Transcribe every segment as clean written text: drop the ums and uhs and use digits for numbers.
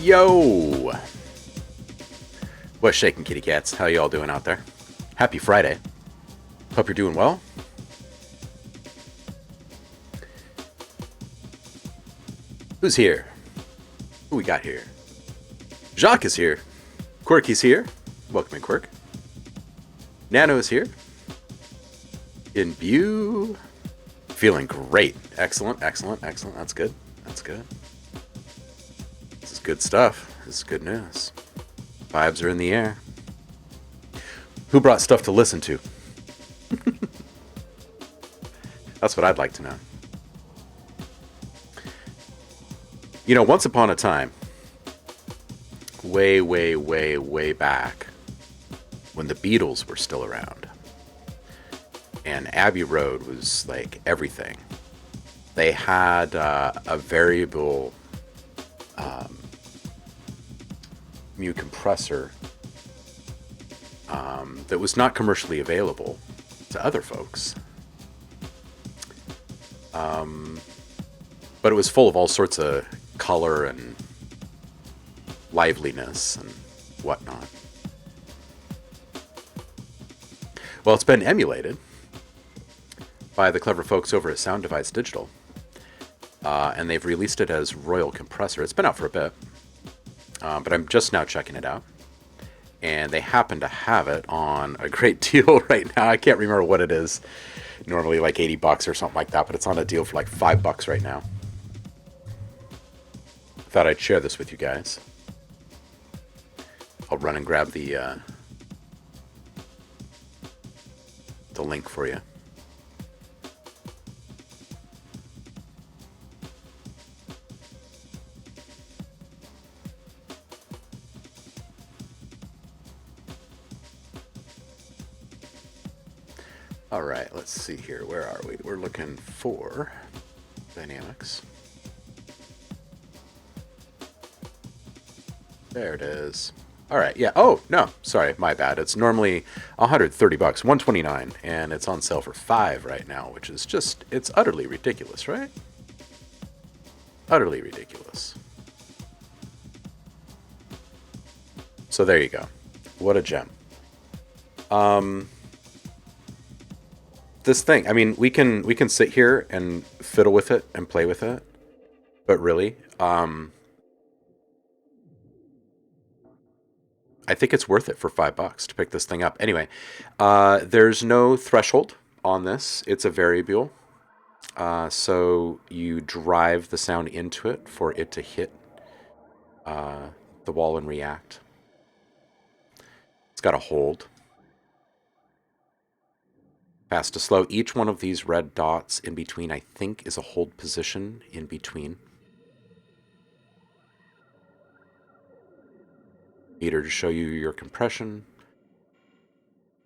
Yo! What's shaking, kitty cats? How y'all doing out there? Happy Friday. Hope you're doing well. Who's here? Who we got here? Jacques is here. Quirky's here. Welcome in, Quirk. Nano is here. Imbue. Feeling great. Excellent, excellent, excellent. That's good. That's good. This is good stuff. This is good news. Vibes are in the air. Who brought stuff to listen to? That's what I'd like to know. You know, once upon a time, way, way, way, way back, when the Beatles were still around, and Abbey Road was like everything, they had a variable mu compressor that was not commercially available to other folks. But it was full of all sorts of color and liveliness and whatnot. Well, it's been emulated by the clever folks over at Sound Device Digital, and they've released it as Royal Compressor. It's been out for a bit, but I'm just now checking it out, and they happen to have it on a great deal right now. I can't remember what it is. Normally like $80 or something like that, but it's on a deal for like $5 right now. Thought I'd share this with you guys. I'll run and grab the link for you. All right, let's see here. Where are we? We're looking for dynamics. There it is. All right, yeah. Oh, no, sorry, my bad. It's normally $130, $129, and it's on sale for $5 right now, which is just, it's utterly ridiculous, right? Utterly ridiculous. So there you go. What a gem. This thing, I mean, we can sit here and fiddle with it and play with it, but really, I think it's worth it for $5 to pick this thing up. Anyway, there's no threshold on this. It's a variable. So you drive the sound into it for it to hit the wall and react. It's got a hold. Fast to slow. Each one of these red dots in between, I think, is a hold position in between. Meter to show you your compression.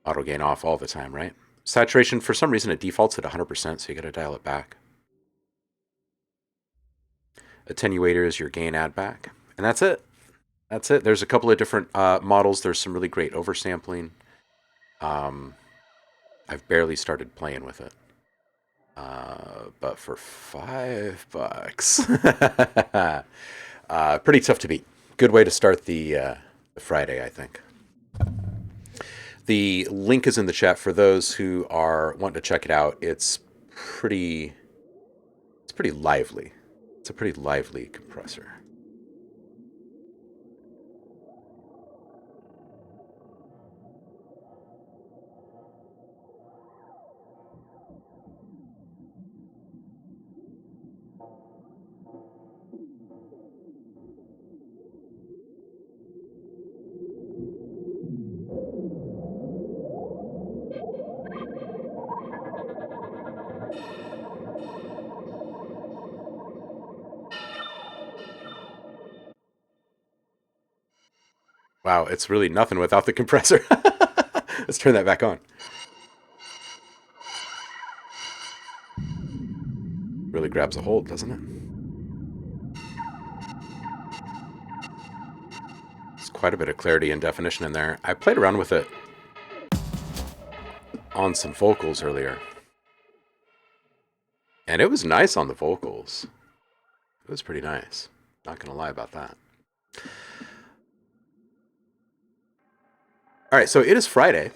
Auto gain off all the time, right? Saturation, for some reason, it defaults at 100%, so you got to dial it back. Attenuator is your gain add back. And that's it. That's it. There's a couple of different models. There's some really great oversampling. I've barely started playing with it. But for $5, pretty tough to beat. Good way to start the Friday, I think. The link is in the chat for those who are wanting to check it out. It's pretty lively. It's a pretty lively compressor. Wow, it's really nothing without the compressor. Let's turn that back on. Really grabs a hold, doesn't it? There's quite a bit of clarity and definition in there. I played around with it on some vocals earlier. And it was nice on the vocals. It was pretty nice. Not going to lie about that. All right, so it is Friday.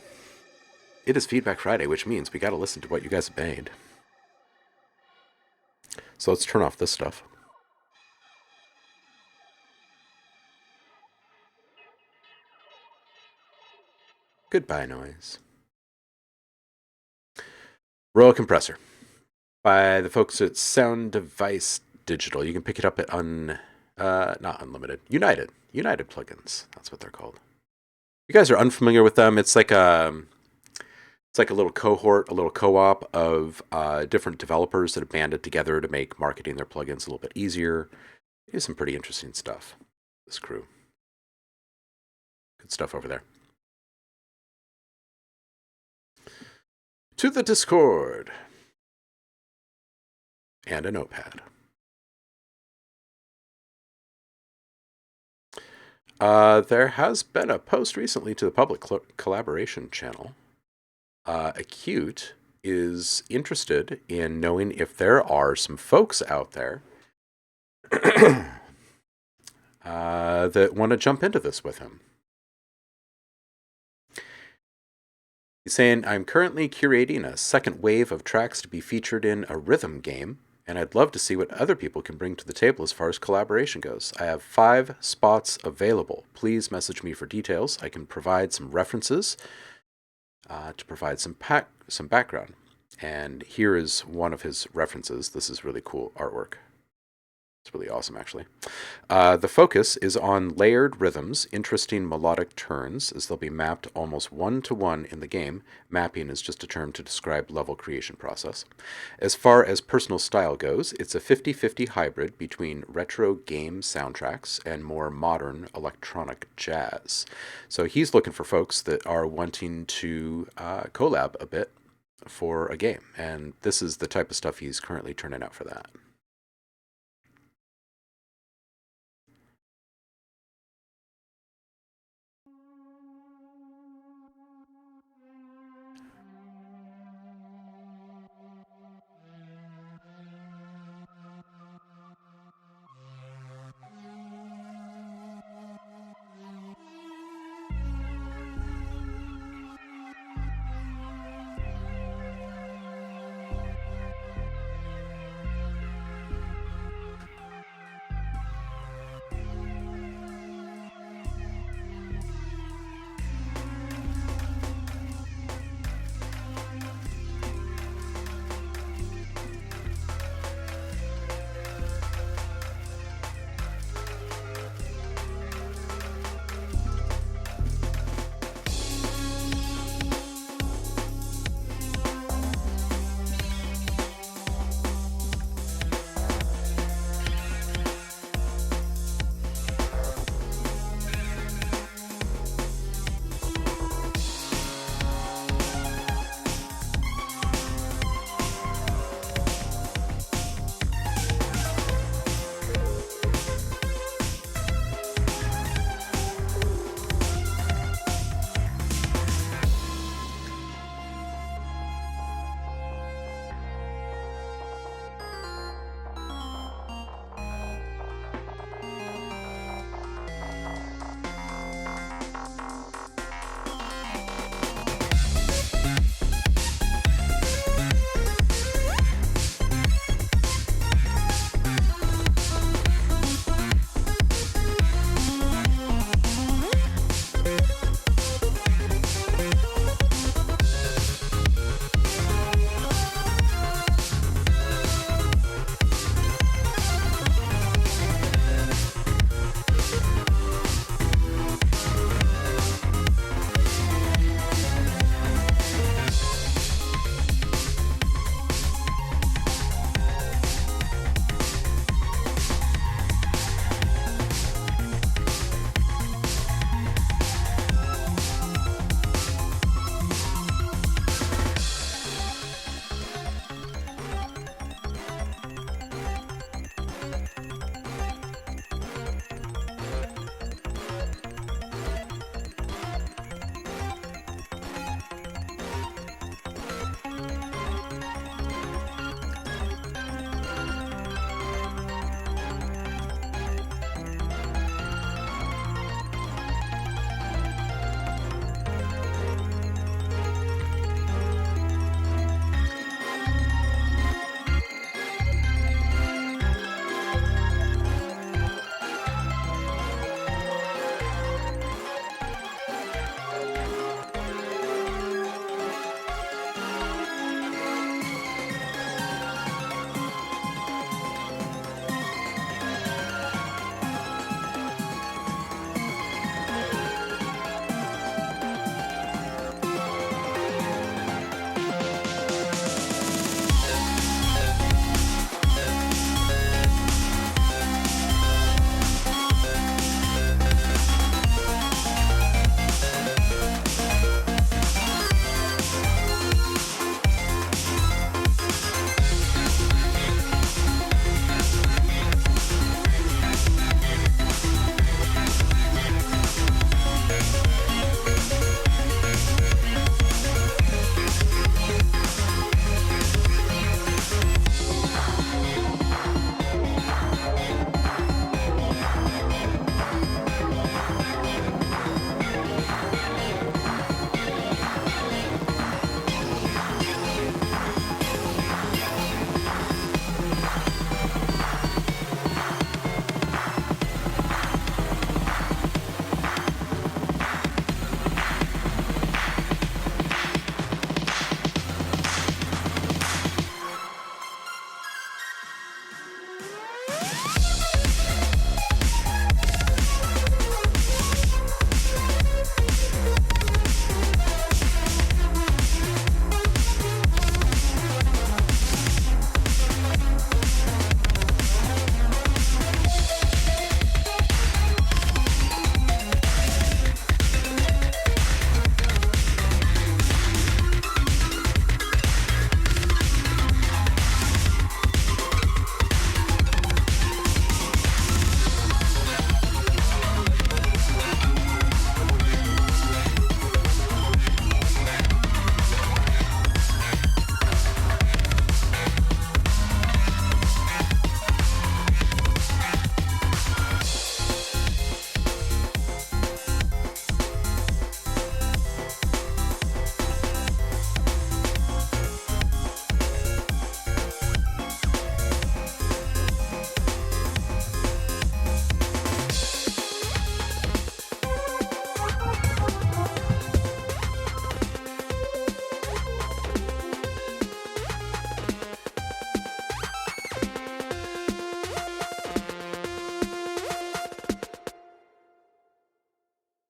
It is Feedback Friday, which means we got to listen to what you guys have made. So let's turn off this stuff. Goodbye noise. Royal Compressor by the folks at Sound Device Digital. You can pick it up at not Unlimited, United plugins. That's what they're called. You guys are unfamiliar with them. It's like a little cohort, a little co-op of different developers that have banded together to make marketing their plugins a little bit easier. They do some pretty interesting stuff. This crew, good stuff over there. To the Discord and a notepad. There has been a post recently to the public collaboration channel. Acute is interested in knowing if there are some folks out there that want to jump into this with him. He's saying, I'm currently curating a second wave of tracks to be featured in a rhythm game, and I'd love to see what other people can bring to the table as far as collaboration goes. I have 5 spots available. Please message me for details. I can provide some references to provide some background. And here is one of his references. This is really cool artwork. It's really awesome, actually. The focus is on layered rhythms, interesting melodic turns, as they'll be mapped almost one-to-one in the game. Mapping is just a term to describe level creation process. As far as personal style goes, it's a 50-50 hybrid between retro game soundtracks and more modern electronic jazz. So he's looking for folks that are wanting to collab a bit for a game, and this is the type of stuff he's currently turning out for that.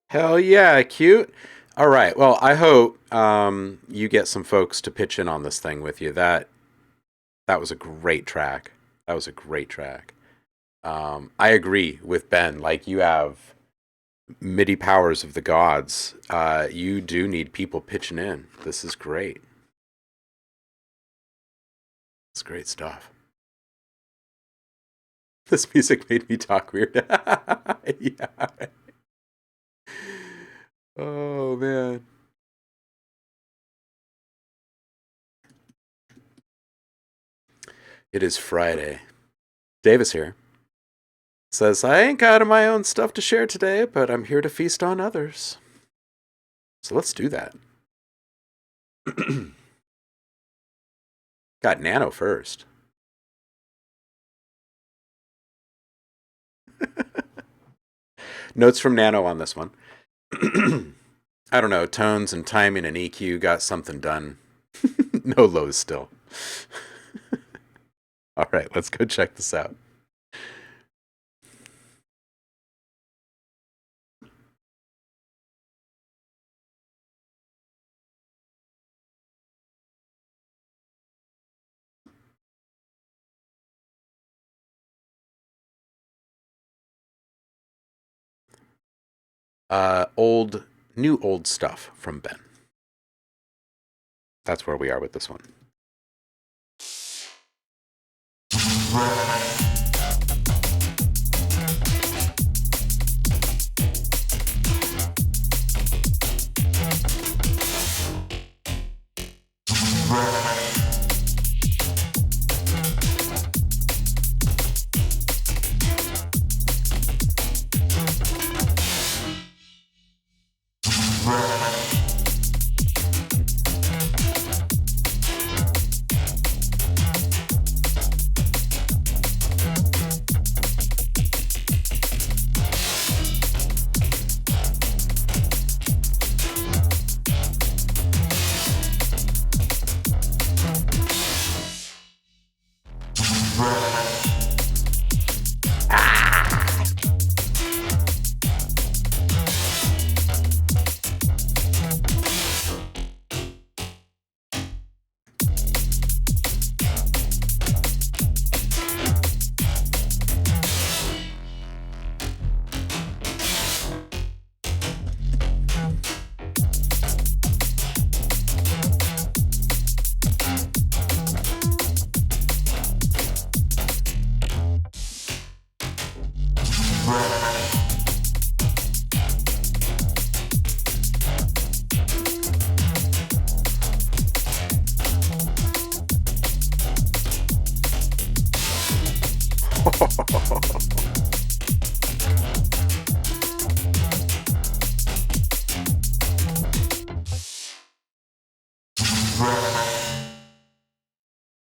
Hell yeah, cute. All right. Well, I hope you get some folks to pitch in on this thing with you. That was a great track. That was a great track. I agree with Ben. Like you have MIDI powers of the gods. You do need people pitching in. This is great. It's great stuff. This music made me talk weird. Yeah. Oh man. It is Friday. Davis here. Says, I ain't got my own stuff to share today, but I'm here to feast on others. So let's do that. Got Nano first. Notes from Nano on this one. I don't know, tones and timing and EQ got something done. No lows still. All right, let's go check this out. New old stuff from Ben. That's where we are with this one.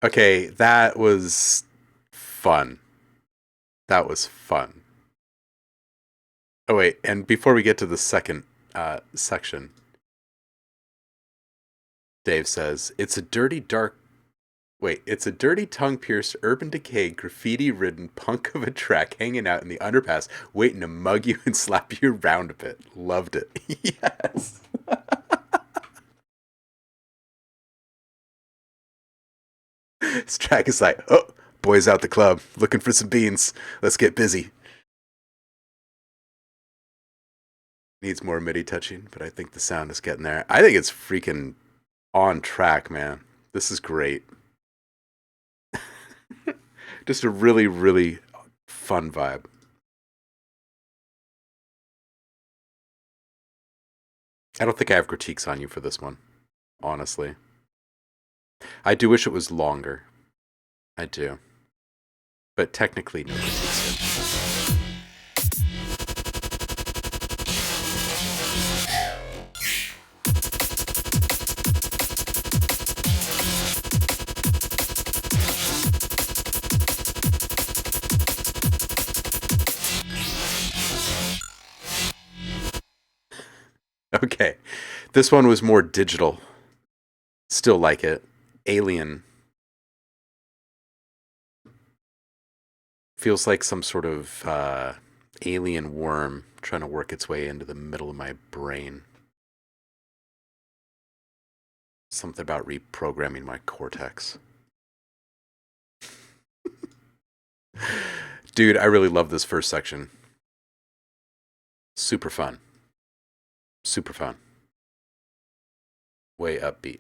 Okay, that was fun. That was fun. Oh wait, and before we get to the second section, Dave says it's a dirty, dark. Wait, it's a dirty, tongue-pierced, urban decay, graffiti-ridden punk of a track hanging out in the underpass, waiting to mug you and slap you around a bit. Loved it. Yes. This track is like, oh, boys out the club, looking for some beans. Let's get busy. Needs more MIDI touching, but I think the sound is getting there. I think it's freaking on track, man. This is great. Just a really, really fun vibe. I don't think I have critiques on you for this one, honestly. I do wish it was longer. I do. But technically, no critiques here. Okay. This one was more digital. Still like it. Alien. Feels like some sort of alien worm trying to work its way into the middle of my brain. Something about reprogramming my cortex. Dude, I really love this first section. Super fun. Super fun. Way upbeat.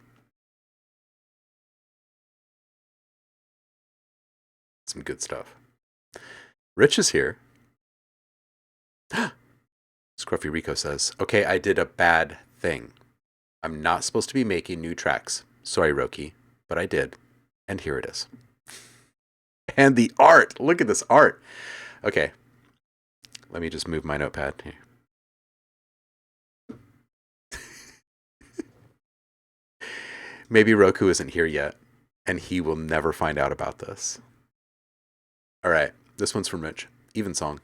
Some good stuff. Rich is here. Scruffy Rico says, okay, I did a bad thing. I'm not supposed to be making new tracks. Sorry, Roki, but I did. And here it is. And the art. Look at this art. Okay. Let me just move my notepad here. Maybe Roku isn't here yet, and he will never find out about this. All right. This one's from Rich. Even song.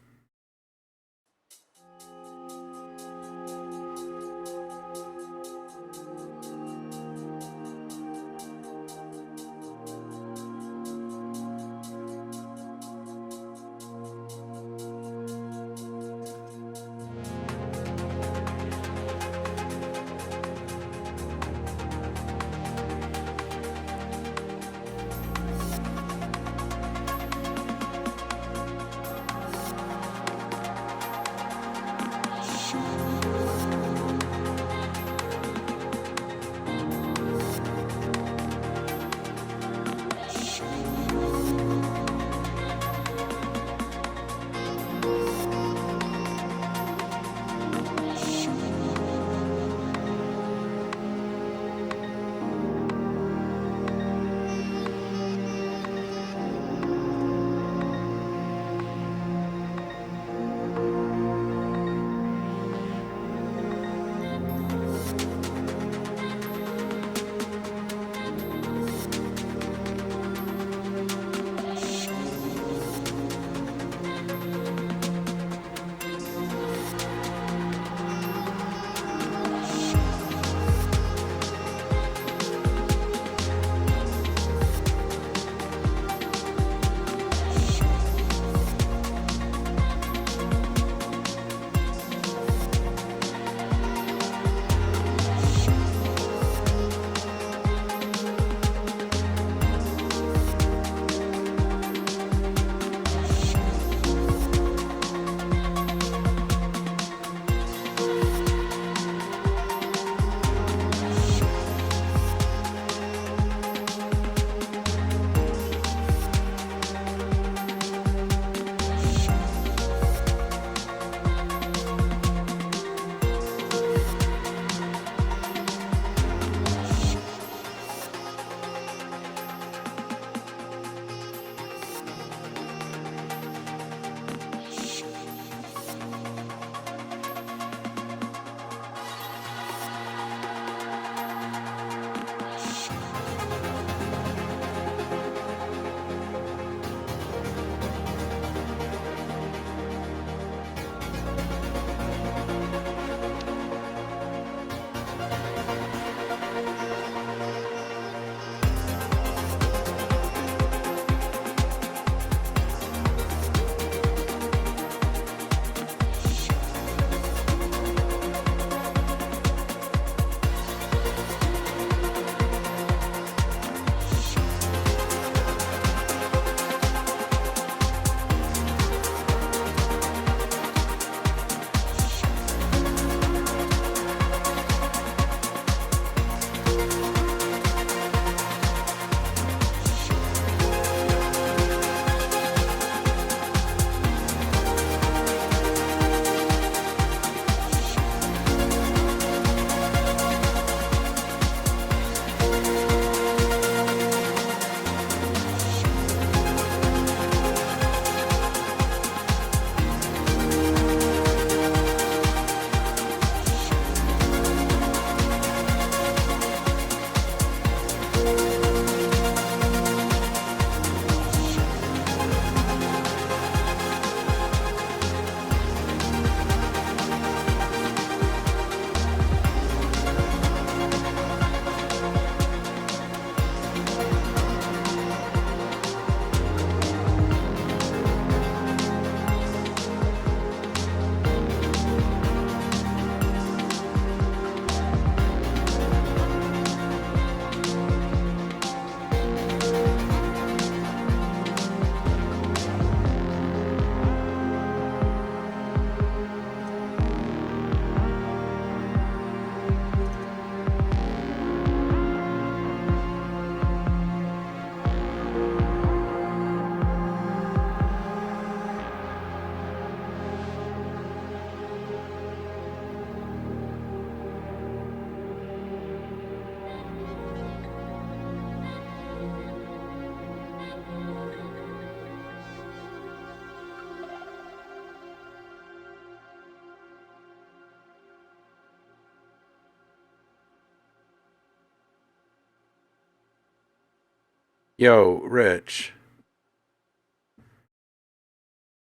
Yo, Rich.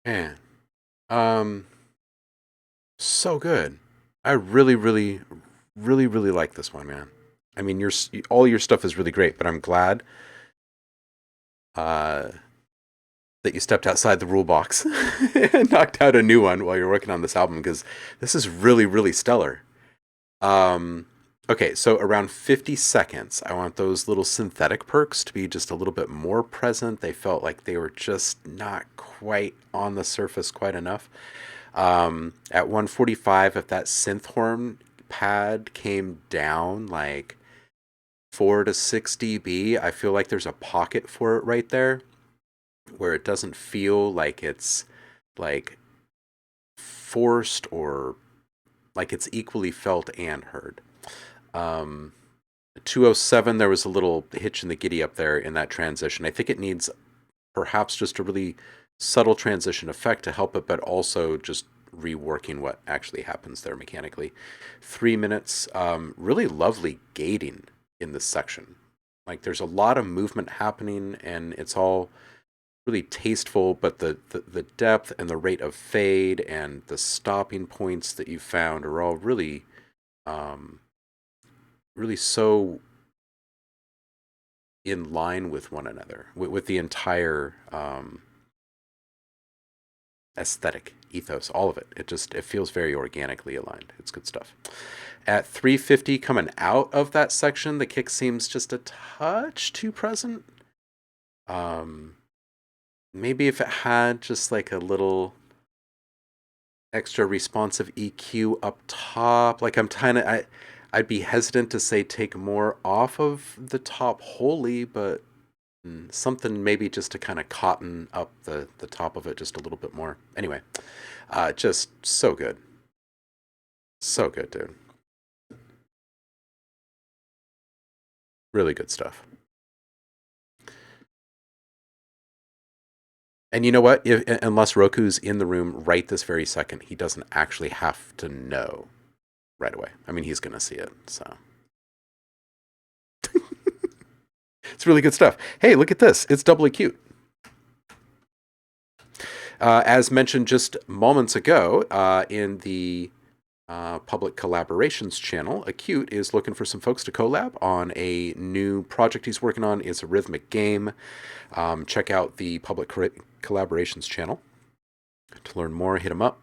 Man. Um, so good. I really, really, really, really like this one, man. I mean, all your stuff is really great, but I'm glad uh, that you stepped outside the rule box and knocked out a new one while you're working on this album because this is really, really stellar. Um, okay, so around 50 seconds, I want those little synthetic perks to be just a little bit more present. They felt like they were just not quite on the surface quite enough. At 145, if that synth horn pad came down like 4 to 6 dB, I feel like there's a pocket for it right there where it doesn't feel like it's like forced or like it's equally felt and heard. Um, 207, there was a little hitch in the giddy up there in that transition. I think it needs perhaps just a really subtle transition effect to help it, but also just reworking what actually happens there mechanically. 3 minutes, really lovely gating in this section. Like there's a lot of movement happening and it's all really tasteful, but the depth and the rate of fade and the stopping points that you found are all really, um, really so in line with one another, with the entire aesthetic ethos, all of it. It feels very organically aligned. It's good stuff. At 350, coming out of that section, the kick seems just a touch too present. Maybe if it had just like a little extra responsive EQ up top, like I'd be hesitant to say take more off of the top wholly, but something maybe just to kind of cotton up the top of it just a little bit more. Anyway, just so good. So good, dude. Really good stuff. And you know what? Unless Roku's in the room right this very second, he doesn't actually have to know right away. I mean, he's going to see it, so. It's really good stuff. Hey, look at this. It's doubly cute. As mentioned just moments ago, in the public collaborations channel, Acute is looking for some folks to collab on a new project he's working on. It's a rhythmic game. Check out the public collaborations channel to learn more. Hit him up.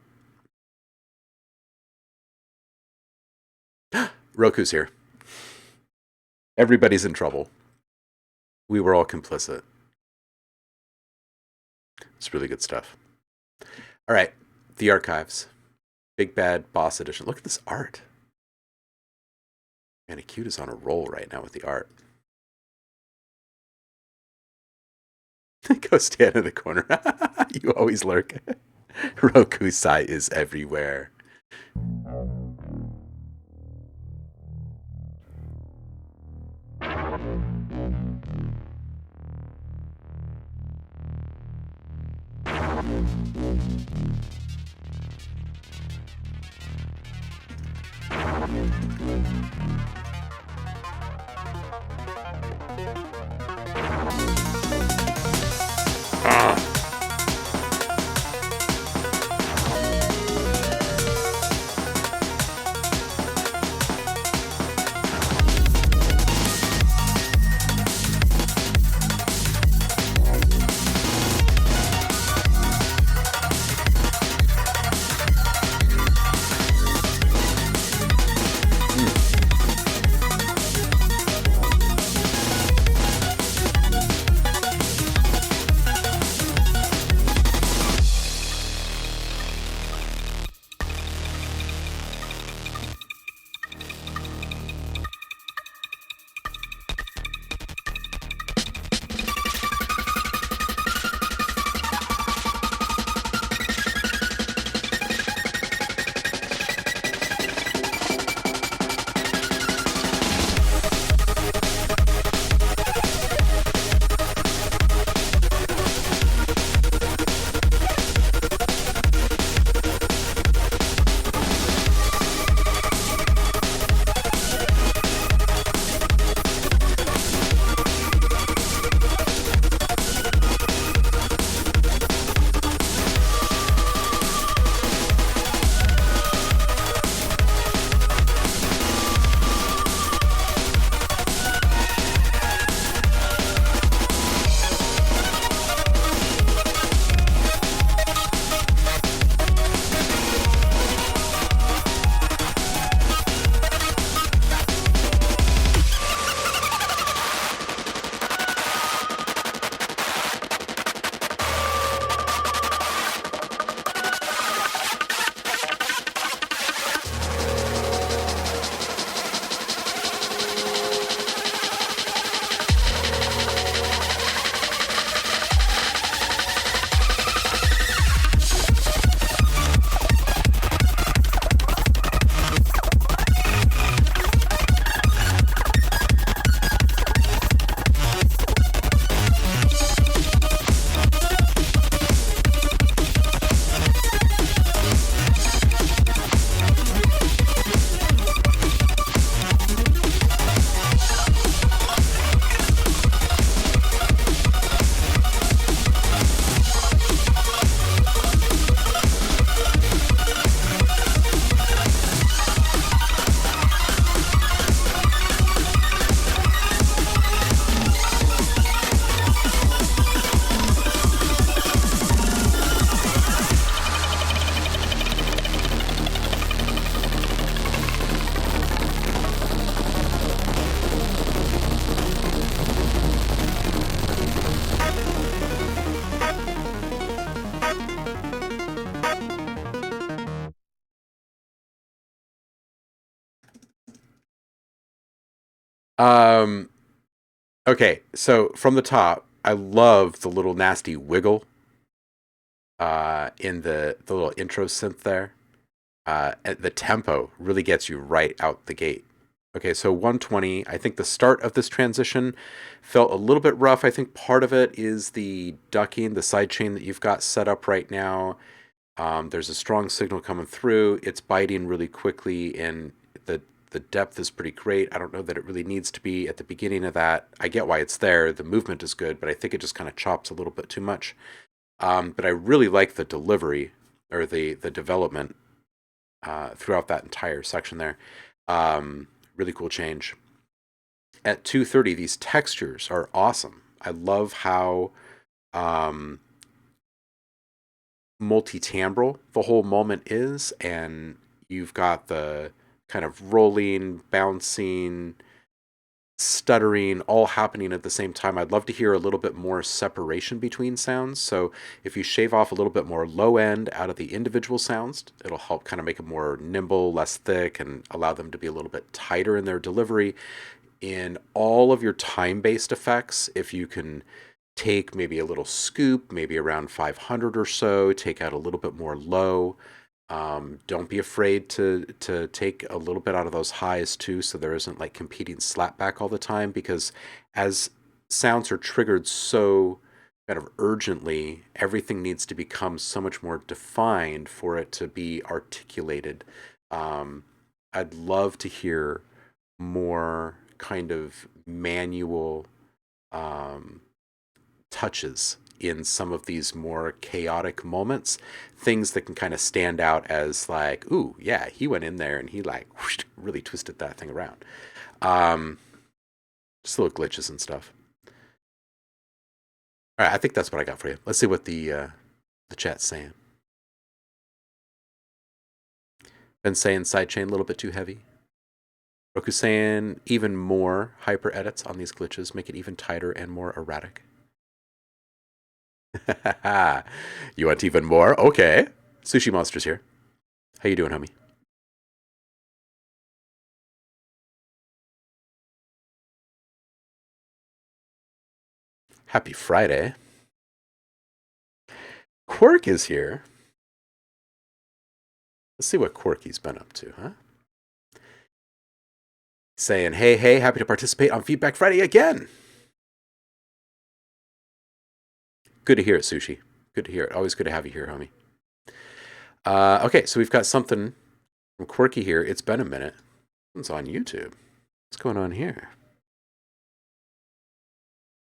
Roku's here. Everybody's in trouble. We were all complicit. It's really good stuff. All right, the archives. Big Bad Boss Edition. Look at this art. Man, Acute is on a roll right now with the art. Go stand in the corner. You always lurk. Roku-sai is everywhere. Um, okay, so from the top, I love the little nasty wiggle in the little intro synth there. The tempo really gets you right out the gate. Okay, so 120. I think the start of this transition felt a little bit rough. I think part of it is the ducking, the side chain that you've got set up right now. There's a strong signal coming through. It's biting really quickly, and the depth is pretty great. I don't know that it really needs to be at the beginning of that. I get why it's there. The movement is good, but I think it just kind of chops a little bit too much. But I really like the delivery or the development throughout that entire section there. Really cool change. At 230, these textures are awesome. I love how um, multi-timbral the whole moment is, and you've got the kind of rolling, bouncing, stuttering all happening at the same time. I'd love to hear a little bit more separation between sounds. So if you shave off a little bit more low end out of the individual sounds, it'll help kind of make them more nimble, less thick, and allow them to be a little bit tighter in their delivery. In all of your time-based effects, if you can take maybe a little scoop, maybe around 500 or so, take out a little bit more low. Don't be afraid to take a little bit out of those highs too, so there isn't like competing slapback all the time. Because as sounds are triggered so kind of urgently, everything needs to become so much more defined for it to be articulated. I'd love to hear more kind of manual um, touches in some of these more chaotic moments, things that can kind of stand out as like, ooh, yeah, he went in there and he like whoosh, really twisted that thing around. Um, just little glitches and stuff. All right, I think that's what I got for you. Let's see what the chat's saying. Been saying sidechain a little bit too heavy. Roku saying even more hyper edits on these glitches make it even tighter and more erratic. You want even more? Okay. Sushi Monsters here. How you doing, homie? Happy Friday. Quirk is here. Let's see what Quirky's been up to, huh? Saying, hey, hey, happy to participate on Feedback Friday again. Good to hear it, Sushi. Good to hear it. Always good to have you here, homie. Okay, so we've got something from Quirky here. It's been a minute. It's on YouTube. What's going on here?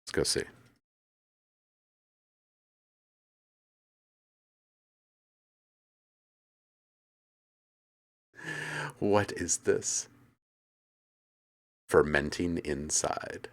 Let's go see. What is this? Fermenting inside.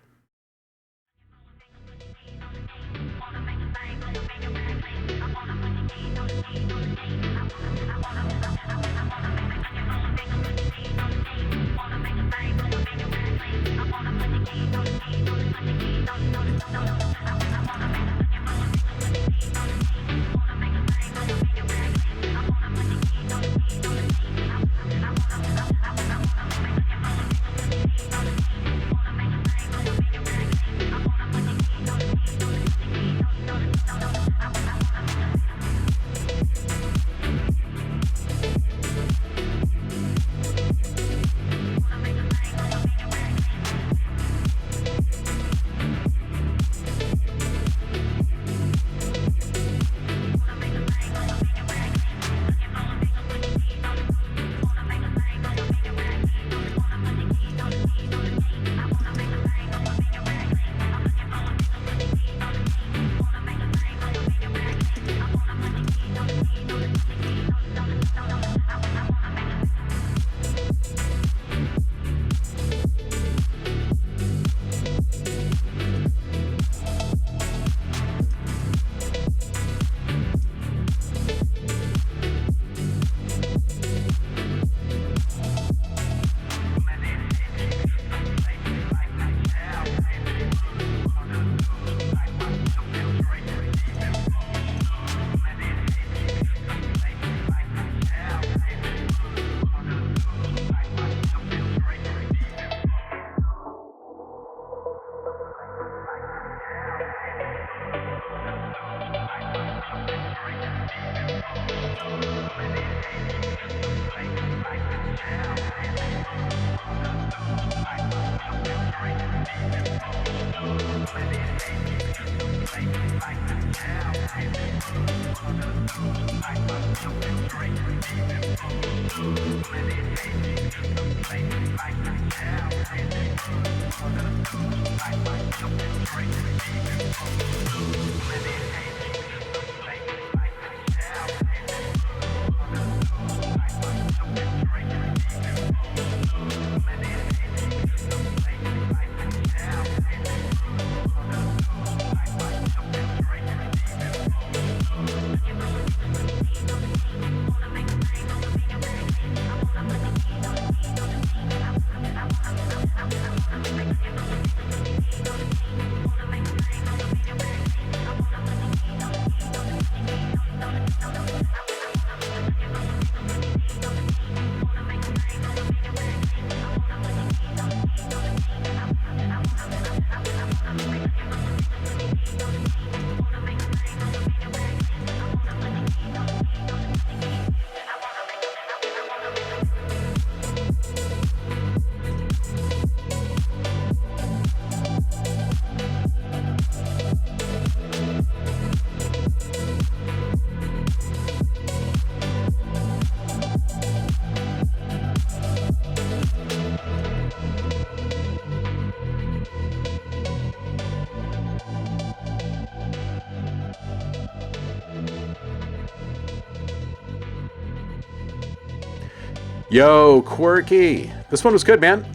Yo, Quirky. This one was good, man.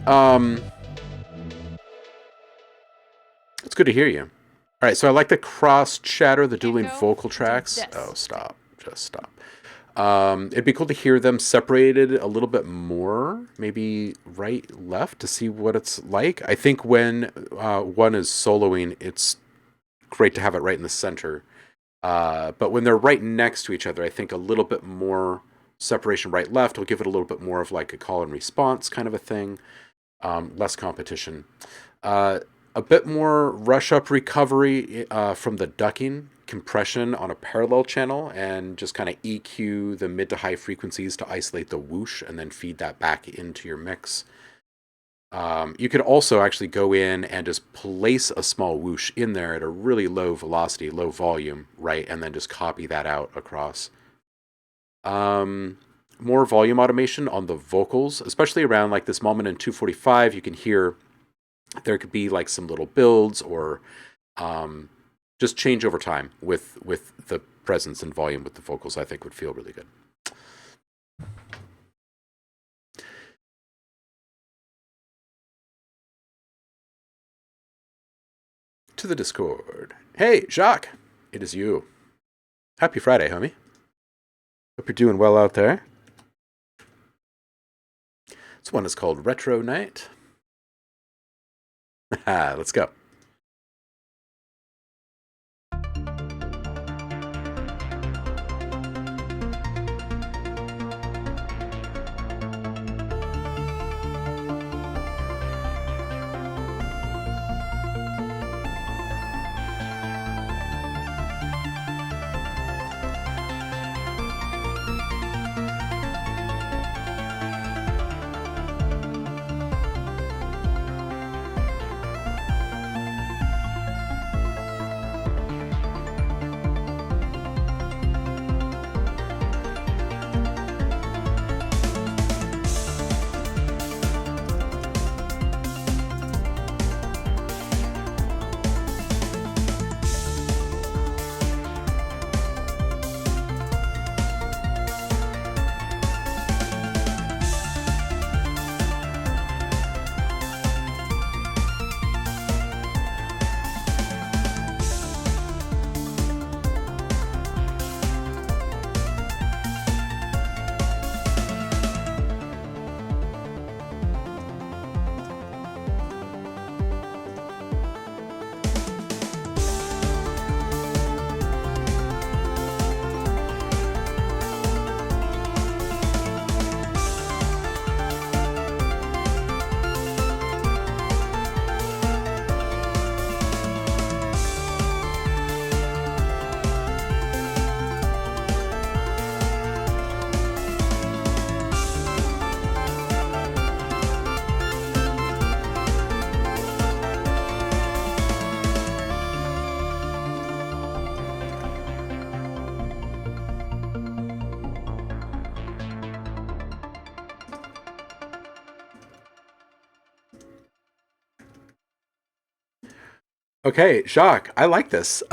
It's good to hear you. All right, so I like the cross chatter, the dueling vocal tracks. Oh, stop. Just stop. It'd be cool to hear them separated a little bit more, maybe right, left, to see what it's like. I think when one is soloing, it's great to have it right in the center. But when they're right next to each other, I think a little bit more separation right left will give it a little bit more of like a call and response kind of a thing. Less competition. A bit more rush up recovery from the ducking compression on a parallel channel, and just kind of EQ the mid to high frequencies to isolate the whoosh and then feed that back into your mix. You could also actually go in and just place a small whoosh in there at a really low velocity, low volume, right? And then just copy that out across. More volume automation on the vocals, especially around like this moment in 245, you can hear there could be like some little builds or just change over time with the presence and volume with the vocals. I think would feel really good. To the Discord. Hey, Jacques, it is you. Happy Friday, homie. Hope you're doing well out there. This one is called Retro Night. Let's go. Okay, Jacques, I like this.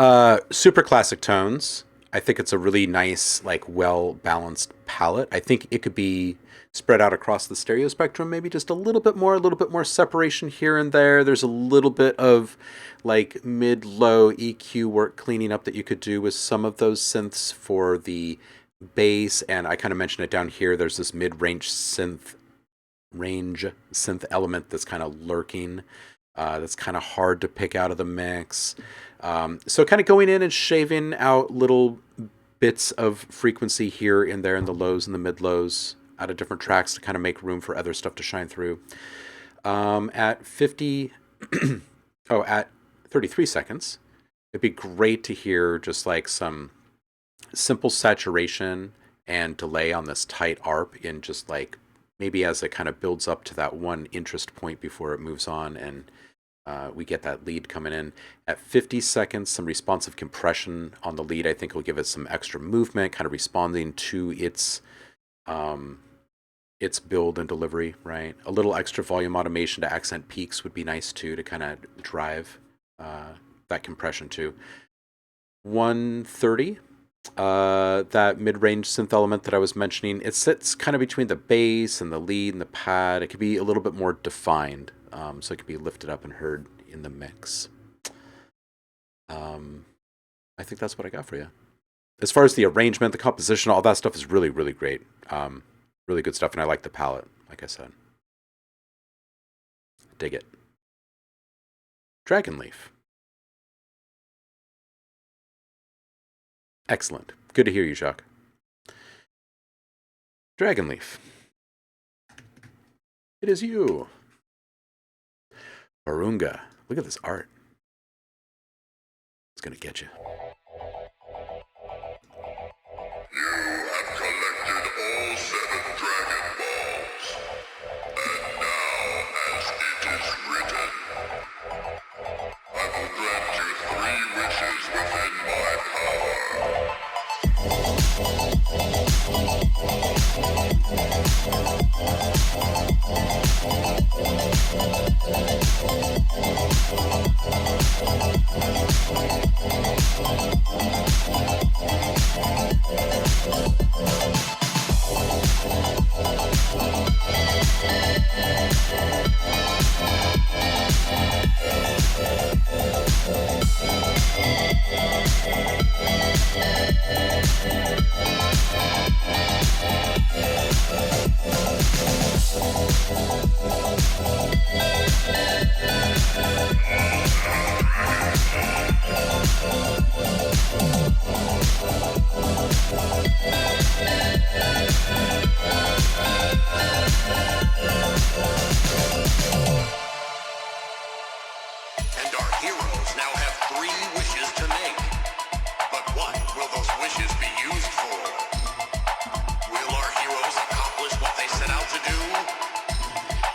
Super classic tones. I think it's a really nice, like, well balanced palette. I think it could be spread out across the stereo spectrum, maybe just a little bit more separation here and there. There's a little bit of like mid low EQ work cleaning up that you could do with some of those synths for the bass. And I kind of mentioned it down here. There's this mid range synth element that's kind of lurking. That's kind of hard to pick out of the mix. So kind of going in and shaving out little bits of frequency here and there in the lows and the mid lows out of different tracks to kind of make room for other stuff to shine through. At 50, at 33 seconds, it'd be great to hear just like some simple saturation and delay on this tight ARP in just like maybe as it kind of builds up to that one interest point before it moves on, and we get that lead coming in. At 50 seconds, some responsive compression on the lead, I think will give it some extra movement, kind of responding to its build and delivery, right? A little extra volume automation to accent peaks would be nice too, to kind of drive that compression too. 130 that mid-range synth element that I was mentioning, it sits kind of between the bass and the lead and the pad. It could be a little bit more defined, so it could be lifted up and heard in the mix. I think that's what I got for you. As far as the arrangement, the composition, all that stuff is really, really great. Really good stuff, and I like the palette, like I said. Dig it. Dragonleaf. Excellent. Good to hear you, Jacques. Dragonleaf. It is you. Barunga. Look at this art. It's gonna get you. You have collected all 7 Dragon Balls. And now, as it is written, I will grant you 3 wishes within my power. And our heroes now have 3 wishes to make. But what will those wishes be used for? Will our heroes accomplish what they set out to do?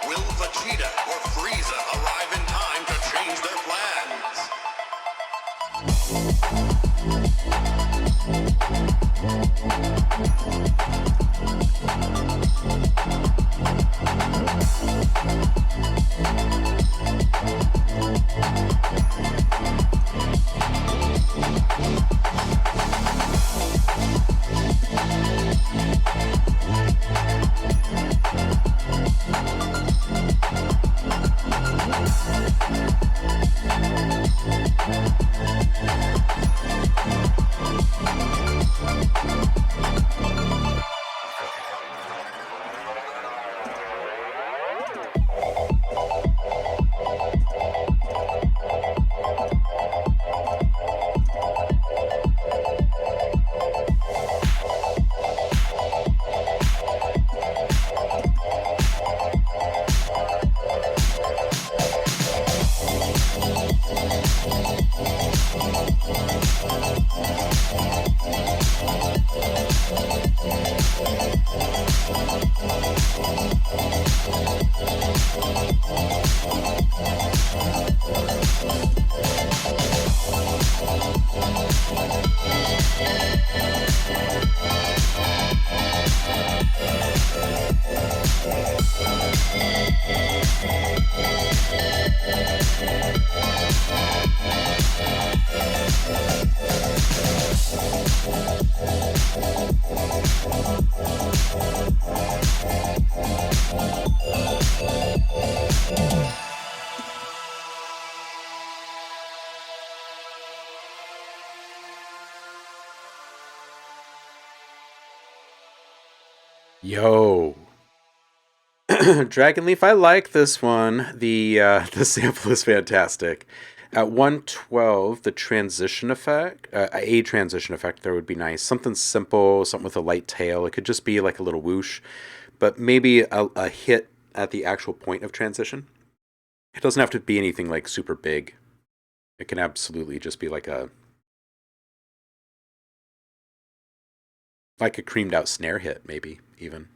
Will Vegeta or Frieza arrive in time to change their plans? Yo. Dragonleaf, I like this one. The sample is fantastic. At 112, the transition effect, a transition effect there would be nice. Something simple, something with a light tail. It could just be like a little whoosh, but maybe a hit at the actual point of transition. It doesn't have to be anything like super big. It can absolutely just be like a creamed out snare hit, maybe even,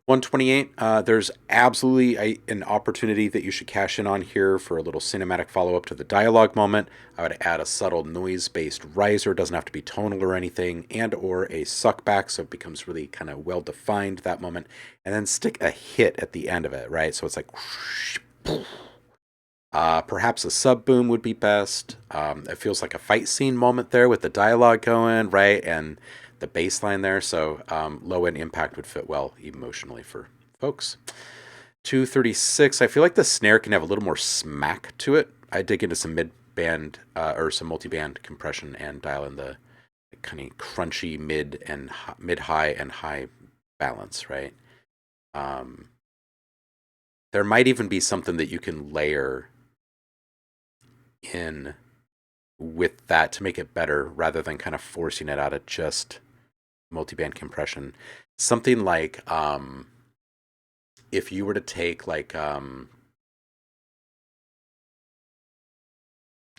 128, there's absolutely an opportunity that you should cash in on here for a little cinematic follow-up to the dialogue moment. I would add a subtle noise-based riser, doesn't have to be tonal or anything, and or a suckback, so it becomes really kind of well-defined, that moment, and then stick a hit at the end of it, right? So it's like, Perhaps a sub boom would be best. It feels like a fight scene moment there with the dialogue going, right? And the bass line there. So low end impact would fit well emotionally for folks. 236. I feel like the snare can have a little more smack to it. I dig into some mid band or some multi band compression and dial in the kind of crunchy mid high and high balance, right? There might even be something that you can layer in with that to make it better rather than kind of forcing it out of just multiband compression. Something like if you were to take like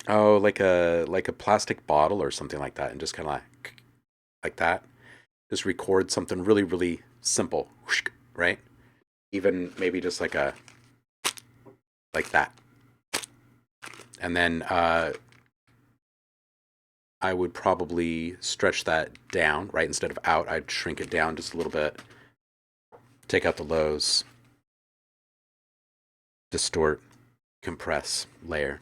like a plastic bottle or something like that and just kind of like that, just record something really really simple, right? Even maybe just like that. And then I would probably stretch that down, right? Instead of out, I'd shrink it down just a little bit. Take out the lows. Distort, compress, layer.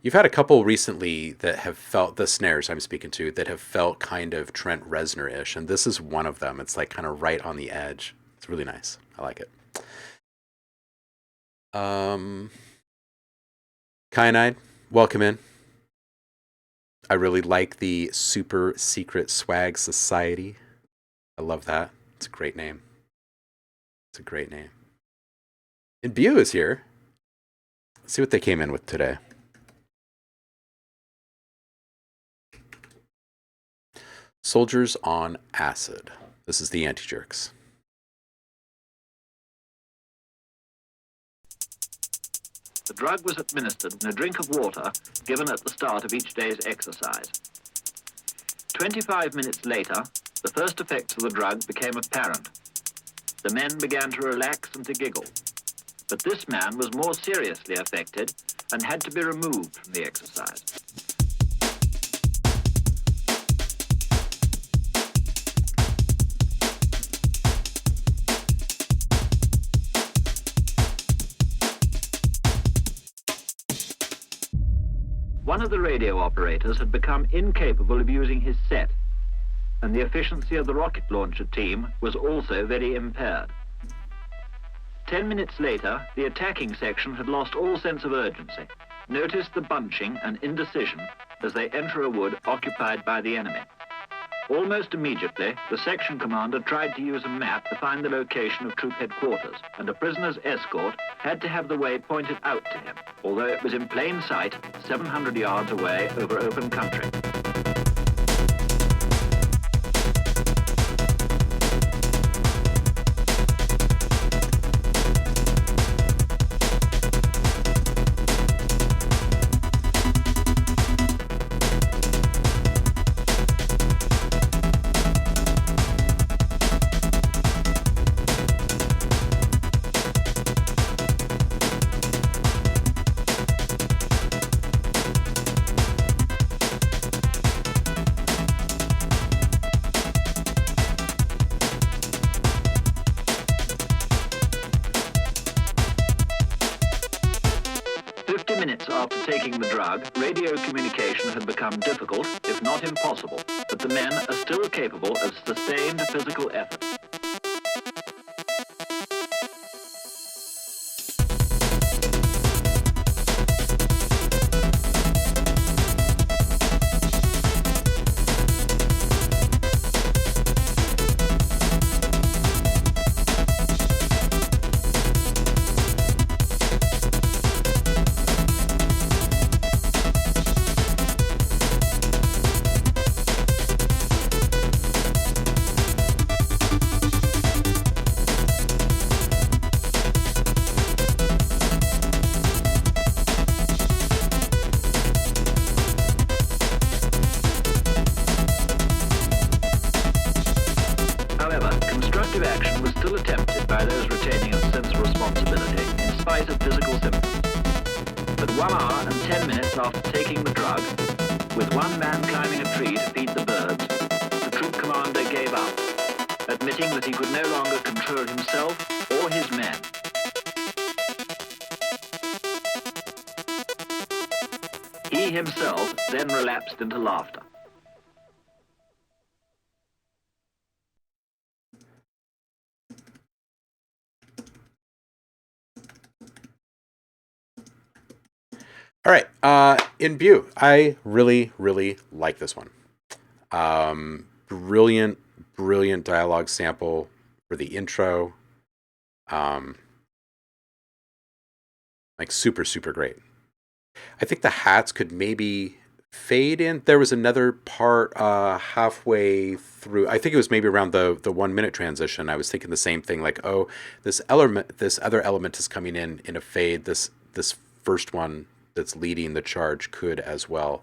You've had a couple recently that have felt, the snares I'm speaking to, that have felt kind of Trent Reznor-ish, and this is one of them. It's like kind of right on the edge. It's really nice. I like it. Kyanide, welcome in. I really like the Super Secret Swag Society. I love that. It's a great name. It's a great name. And Bio is here. Let's see what they came in with today. Soldiers on Acid. This is the Anti-Jerks. The drug was administered in a drink of water given at the start of each day's exercise. 25 minutes later, the first effects of the drug became apparent. The men began to relax and to giggle. But this man was more seriously affected and had to be removed from the exercise. One of the radio operators had become incapable of using his set, and the efficiency of the rocket launcher team was also very impaired. 10 minutes later, the attacking section had lost all sense of urgency. Notice the bunching and indecision as they enter a wood occupied by the enemy. Almost immediately, the section commander tried to use a map to find the location of troop headquarters, and a prisoner's escort had to have the way pointed out to him, although it was in plain sight 700 yards away over open country. After taking the drug, radio communication had become difficult, if not impossible, but the men are still capable of sustained physical effort. Action was still attempted by those retaining a sense of responsibility in spite of physical symptoms. But 1 hour and 10 minutes after taking the drug, with one man climbing a tree to feed the birds, the troop commander gave up, admitting that he could no longer control himself or his men. himself then relapsed into laughter. All right, in View, I really, really like this one. Brilliant, brilliant dialogue sample for the intro. Like super, super great. I think the hats could maybe fade in. There was another part halfway through. I think it was maybe around the 1 minute transition. I was thinking the same thing, like, oh, this other element is coming in a fade. This first one that's leading the charge could as well.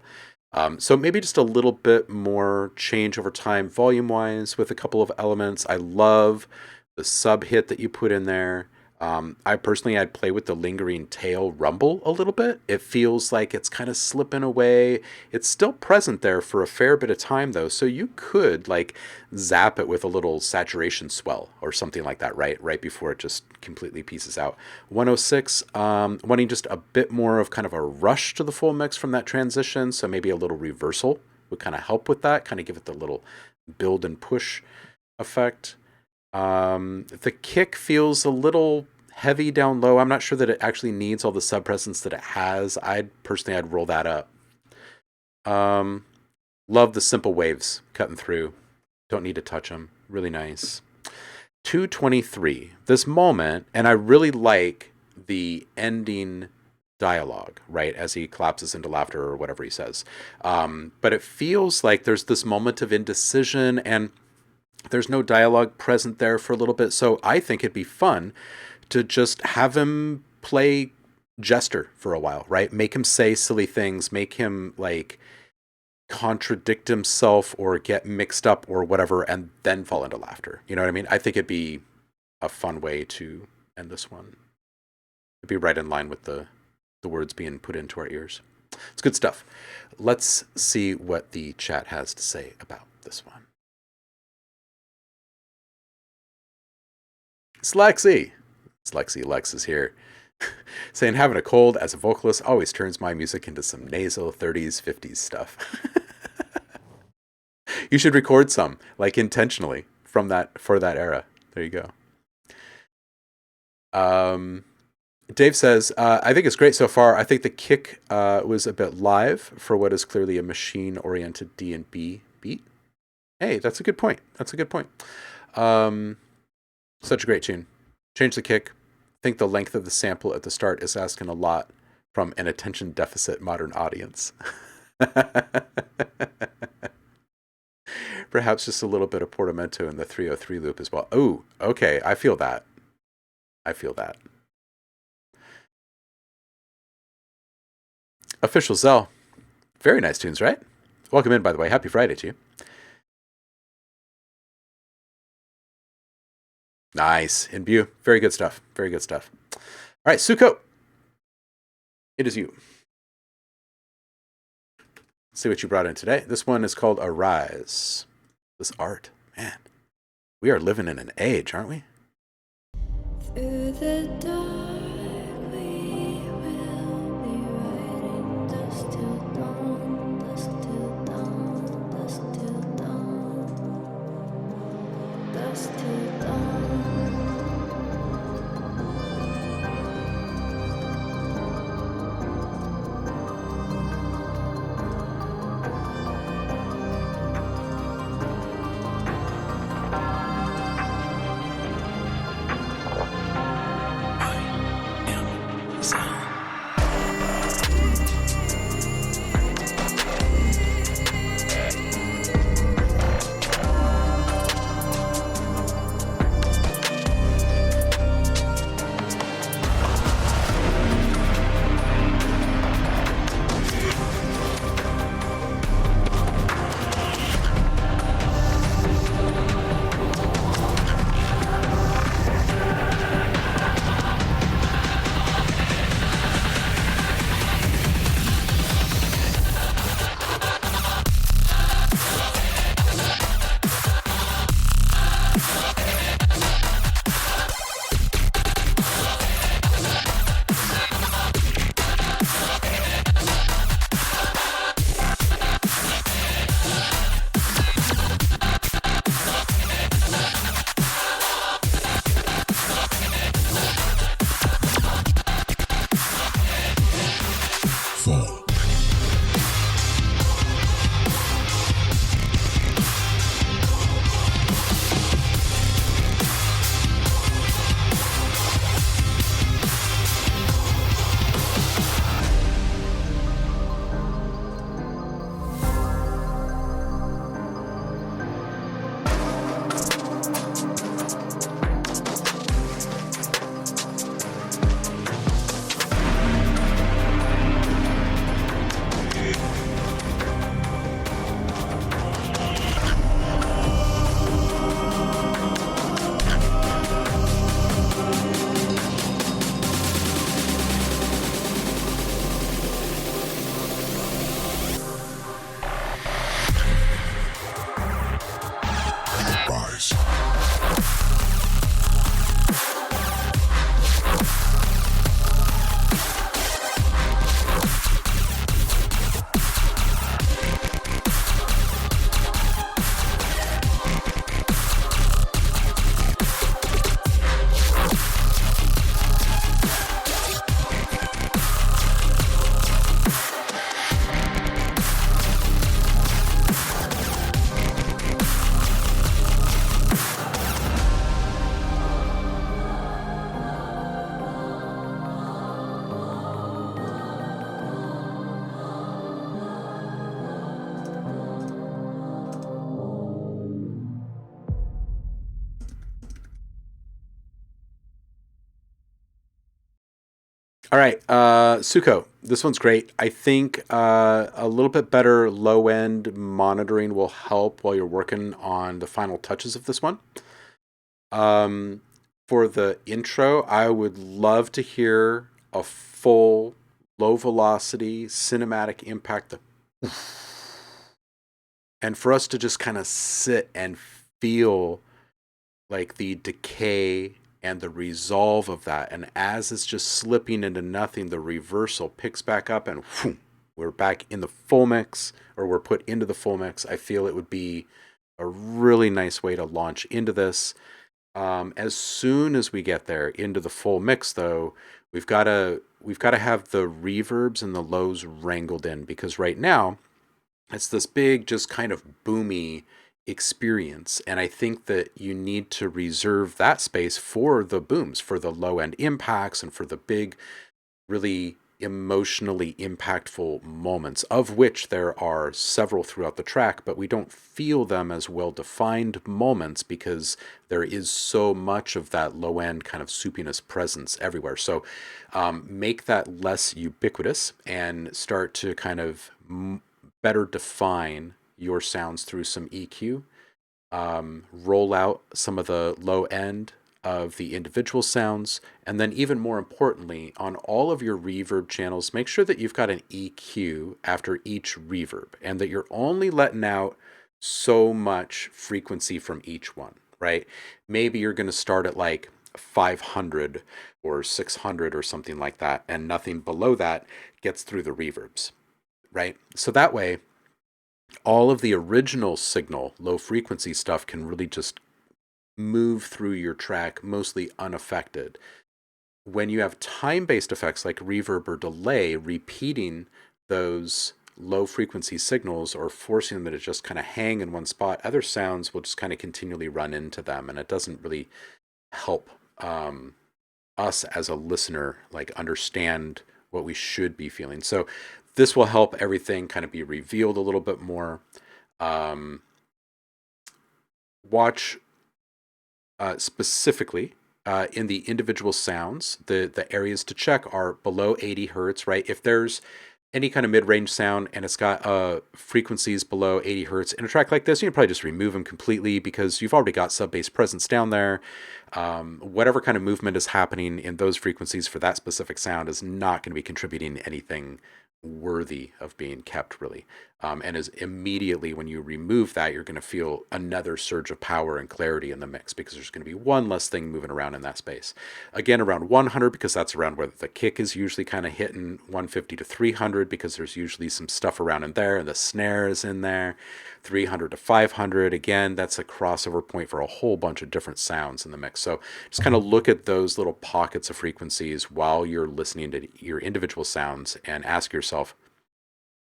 So maybe just a little bit more change over time, volume wise, with a couple of elements. I love the sub hit that you put in there. I personally, I'd play with the lingering tail rumble a little bit. It feels like it's kind of slipping away. It's still present there for a fair bit of time though. So you could like zap it with a little saturation swell or something like that, right before it just completely pieces out. 106, wanting just a bit more of kind of a rush to the full mix from that transition. So maybe a little reversal would kind of help with that, kind of give it the little build and push effect. The kick feels a little heavy down low. I'm not sure that it actually needs all the sub presence that it has. I'd roll that up. Love the simple waves cutting through. Don't need to touch them. Really nice. 223. This moment, and I really like the ending dialogue, right, as he collapses into laughter or whatever he says. But it feels like there's this moment of indecision and there's no dialogue present there for a little bit. So I think it'd be fun to just have him play jester for a while, right? Make him say silly things, make him like contradict himself or get mixed up or whatever, and then fall into laughter. You know what I mean? I think it'd be a fun way to end this one. It'd be right in line with the words being put into our ears. It's good stuff. Let's see what the chat has to say about this one. Slexy Lex is here. Saying having a cold as a vocalist always turns my music into some nasal 30s, 50s stuff. You should record some, like intentionally, for that era. There you go. Dave says, I think it's great so far. I think the kick was a bit live for what is clearly a machine-oriented D&B beat. Hey, that's a good point. Such a great tune. Change the kick. I think the length of the sample at the start is asking a lot from an attention deficit modern audience. Perhaps just a little bit of portamento in the 303 loop as well. Oh, okay. I feel that. Official Zell. Very nice tunes, right? Welcome in, by the way. Happy Friday to you. Nice. In view. Very good stuff. All right, Suko. It is you. Let's see what you brought in today. This one is called Arise. This art. Man, we are living in an age, aren't we? Through the dark we will be riding dust till dawn, dust till dawn, dust till dawn, dust till dawn. All right, Suko, this one's great. I think a little bit better low end monitoring will help while you're working on the final touches of this one. Um, for the intro, I would love to hear a full low velocity cinematic impact, and for us to just kind of sit and feel like the decay and the resolve of that. And as it's just slipping into nothing, the reversal picks back up and whew, we're back in the full mix, or we're put into the full mix. I feel it would be a really nice way to launch into this. As soon as we get there into the full mix, though, we've got to have the reverbs and the lows wrangled in, because right now it's this big, just kind of boomy experience. And I think that you need to reserve that space for the booms, for the low end impacts, and for the big, really emotionally impactful moments, of which there are several throughout the track, but we don't feel them as well defined moments because there is so much of that low end kind of soupiness presence everywhere. So make that less ubiquitous and start to kind of better define your sounds through some EQ. Roll out some of the low end of the individual sounds, and then even more importantly, on all of your reverb channels, make sure that you've got an EQ after each reverb, and that you're only letting out so much frequency from each one, right? Maybe you're going to start at like 500 or 600 or something like that, and nothing below that gets through the reverbs, right? So that way, all of the original signal, low frequency stuff can really just move through your track mostly unaffected. When you have time-based effects like reverb or delay, repeating those low frequency signals or forcing them to just kind of hang in one spot, other sounds will just kind of continually run into them, and it doesn't really help us as a listener like understand what we should be feeling. So this will help everything kind of be revealed a little bit more. Watch specifically in the individual sounds, the areas to check are below 80 hertz, right? If there's any kind of mid-range sound and it's got frequencies below 80 hertz in a track like this, you can probably just remove them completely because you've already got sub-bass presence down there. Whatever kind of movement is happening in those frequencies for that specific sound is not going to be contributing anything worthy of being kept, really. And is immediately when you remove that, you're going to feel another surge of power and clarity in the mix because there's going to be one less thing moving around in that space. Again, around 100, because that's around where the kick is usually kind of hitting. 150 to 300 because there's usually some stuff around in there, and the snare is in there. 300 to 500, again, that's a crossover point for a whole bunch of different sounds in the mix. So just kind of look at those little pockets of frequencies while you're listening to your individual sounds and ask yourself,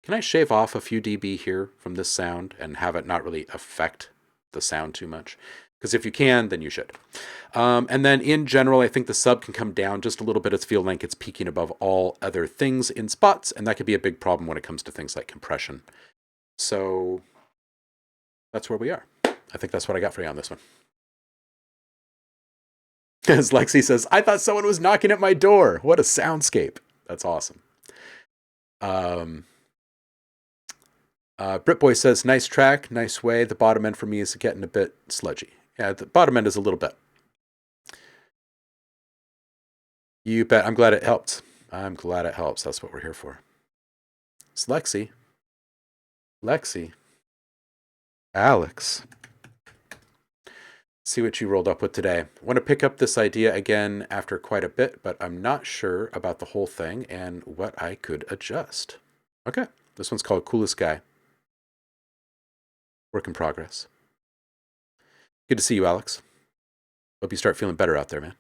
can I shave off a few dB here from this sound and have it not really affect the sound too much? Because if you can, then you should. And then in general, I think the sub can come down just a little bit. It's feeling like it's peaking above all other things in spots, and that could be a big problem when it comes to things like compression. So that's where we are. I think that's what I got for you on this one. As Lexi says, I thought someone was knocking at my door. What a soundscape. That's awesome. Britboy says, nice track, nice way. The bottom end for me is getting a bit sludgy. Yeah, the bottom end is a little bit. You bet. I'm glad it helped. I'm glad it helps. That's what we're here for. It's Lexi. Lexi. Alex. See what you rolled up with today. I want to pick up this idea again after quite a bit, but I'm not sure about the whole thing and what I could adjust. Okay, this one's called Coolest Guy. Work in progress. Good to see you, Alex. Hope you start feeling better out there, man.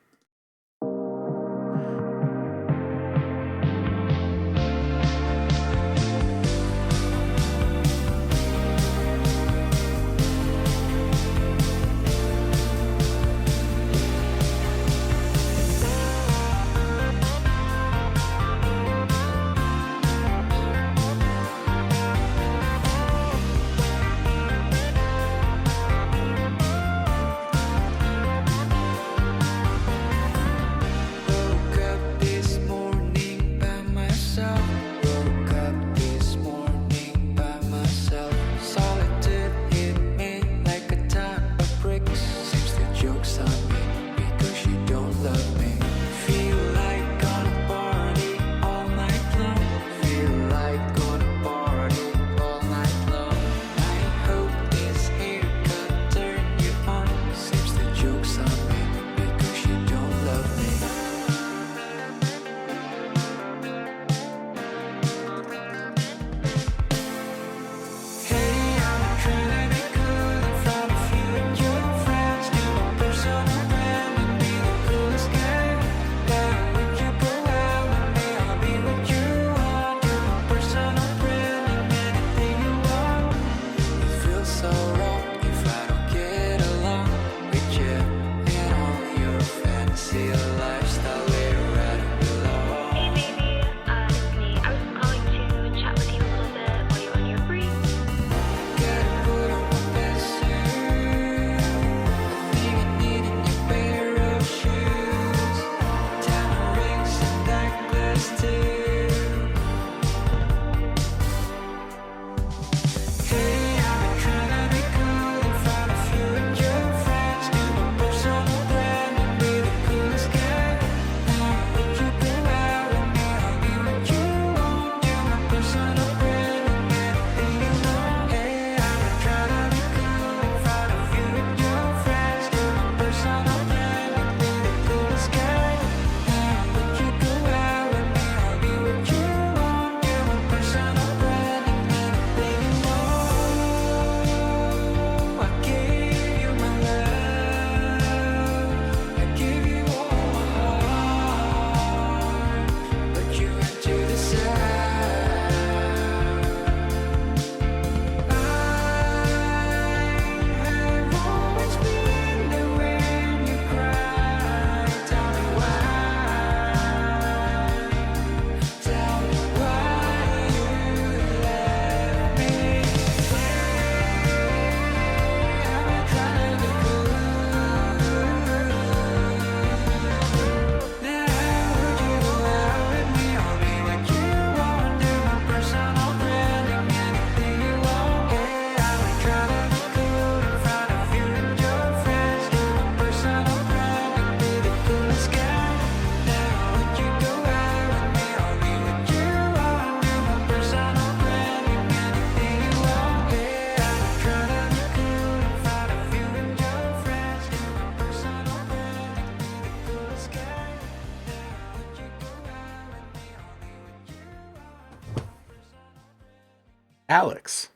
Alex,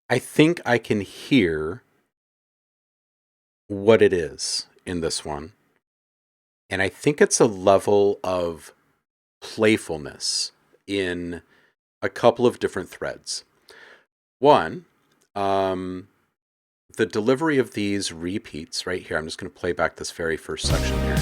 I think I can hear what it is in this one. And I think it's a level of playfulness in a couple of different threads. One, the delivery of these repeats right here. I'm just going to play back this very first section here.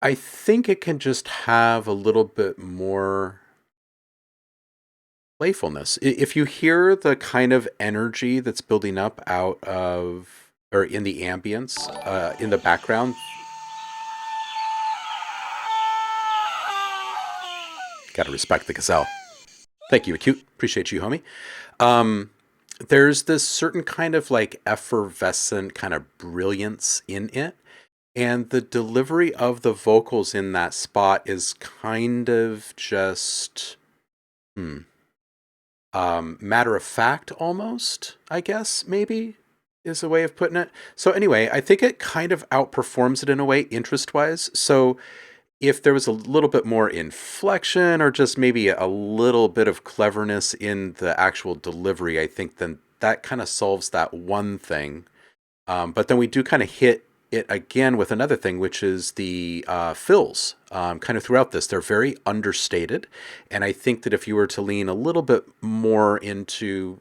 I think it can just have a little bit more playfulness. If you hear the kind of energy that's building up out of, or in the ambience, in the background. Gotta respect the gazelle. Thank you, Acute. Appreciate you, homie. There's this certain kind of like effervescent kind of brilliance in it. And the delivery of the vocals in that spot is kind of just matter of fact almost, I guess, maybe, is a way of putting it. So anyway, I think it kind of outperforms it in a way, interest-wise. So if there was a little bit more inflection or just maybe a little bit of cleverness in the actual delivery, I think then that kind of solves that one thing. But then we do kind of hit it again with another thing, which is the fills kind of throughout this. They're very understated. And I think that if you were to lean a little bit more into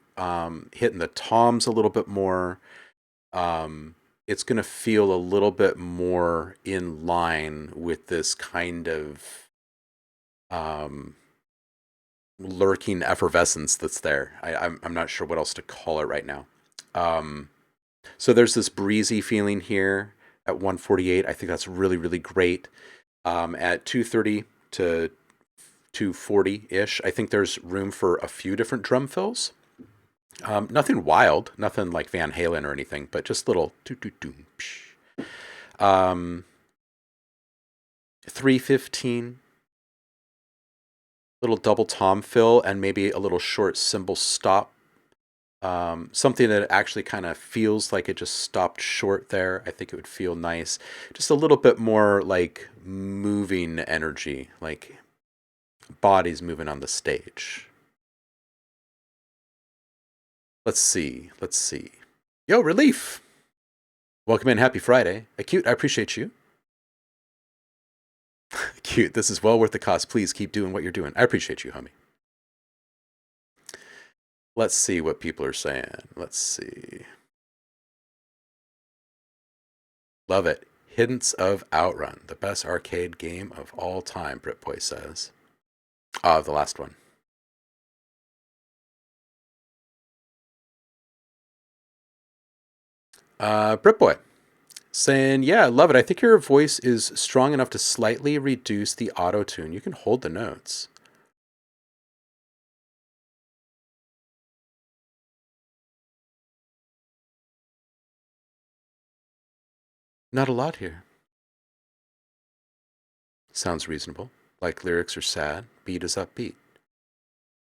hitting the toms a little bit more, it's going to feel a little bit more in line with this kind of lurking effervescence that's there. I'm not sure what else to call it right now. So there's this breezy feeling here at 148. I think that's really, really great. At 230 to 240-ish, I think there's room for a few different drum fills. Nothing wild, nothing like Van Halen or anything, but just little 315, little double tom fill, and maybe a little short cymbal stop. Something that actually kind of feels like it just stopped short there. I think it would feel nice. Just a little bit more like moving energy, like bodies moving on the stage. Let's see. Yo, Relief. Welcome in. Happy Friday. Acute, I appreciate you. Acute, this is well worth the cost. Please keep doing what you're doing. I appreciate you, homie. Let's see what people are saying. Let's see. Love it. Hints of Outrun, the best arcade game of all time, Britboy says. The last one. Britboy saying, yeah, love it. I think your voice is strong enough to slightly reduce the auto-tune. You can hold the notes. Not a lot here. Sounds reasonable. Like lyrics are sad, beat is upbeat.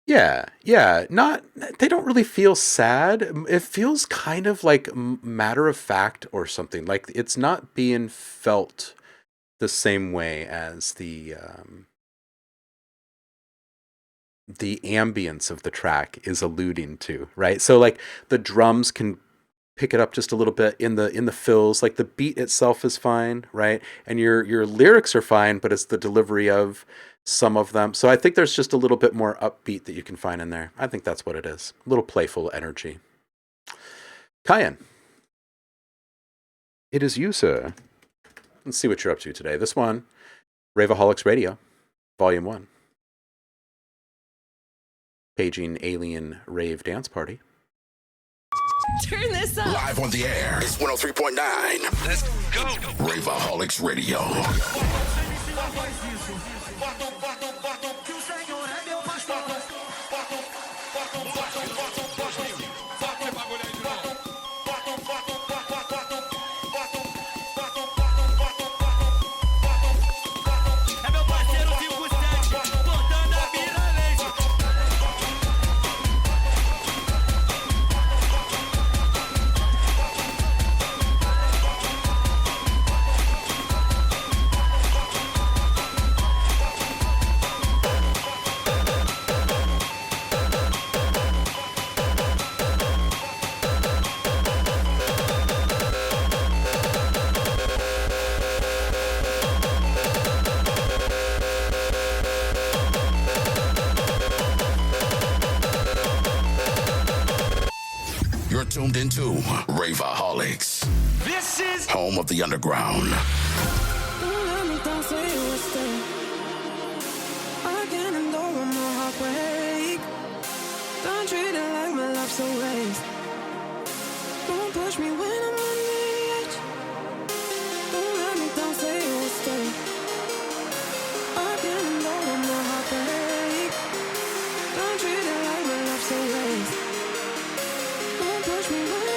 Yeah, they don't really feel sad. It feels kind of like matter of fact or something. Like it's not being felt the same way as the ambience of the track is alluding to, right? So like the drums can pick it up just a little bit in the fills. Like the beat itself is fine, right? And your lyrics are fine, but it's the delivery of some of them. So I think there's just a little bit more upbeat that you can find in there. I think that's what it is. A little playful energy. Kyan. It is you, sir. Let's see what you're up to today. This one, Raveaholics Radio, Volume 1. Paging Alien Rave Dance Party. Turn this up. Live on the air. It's 103.9. Let's go. Raveaholics Radio. into Raveaholics. This is home of the underground. Don't let me down, say you will stay. I can't endure my heartbreak. Don't treat it like my life's a waste. Don't push me when I'm on the edge. Don't let me down, say you will stay. I can't endure my heartbreak. Don't treat it like my life's a waste. Don't push me when I'm on the edge.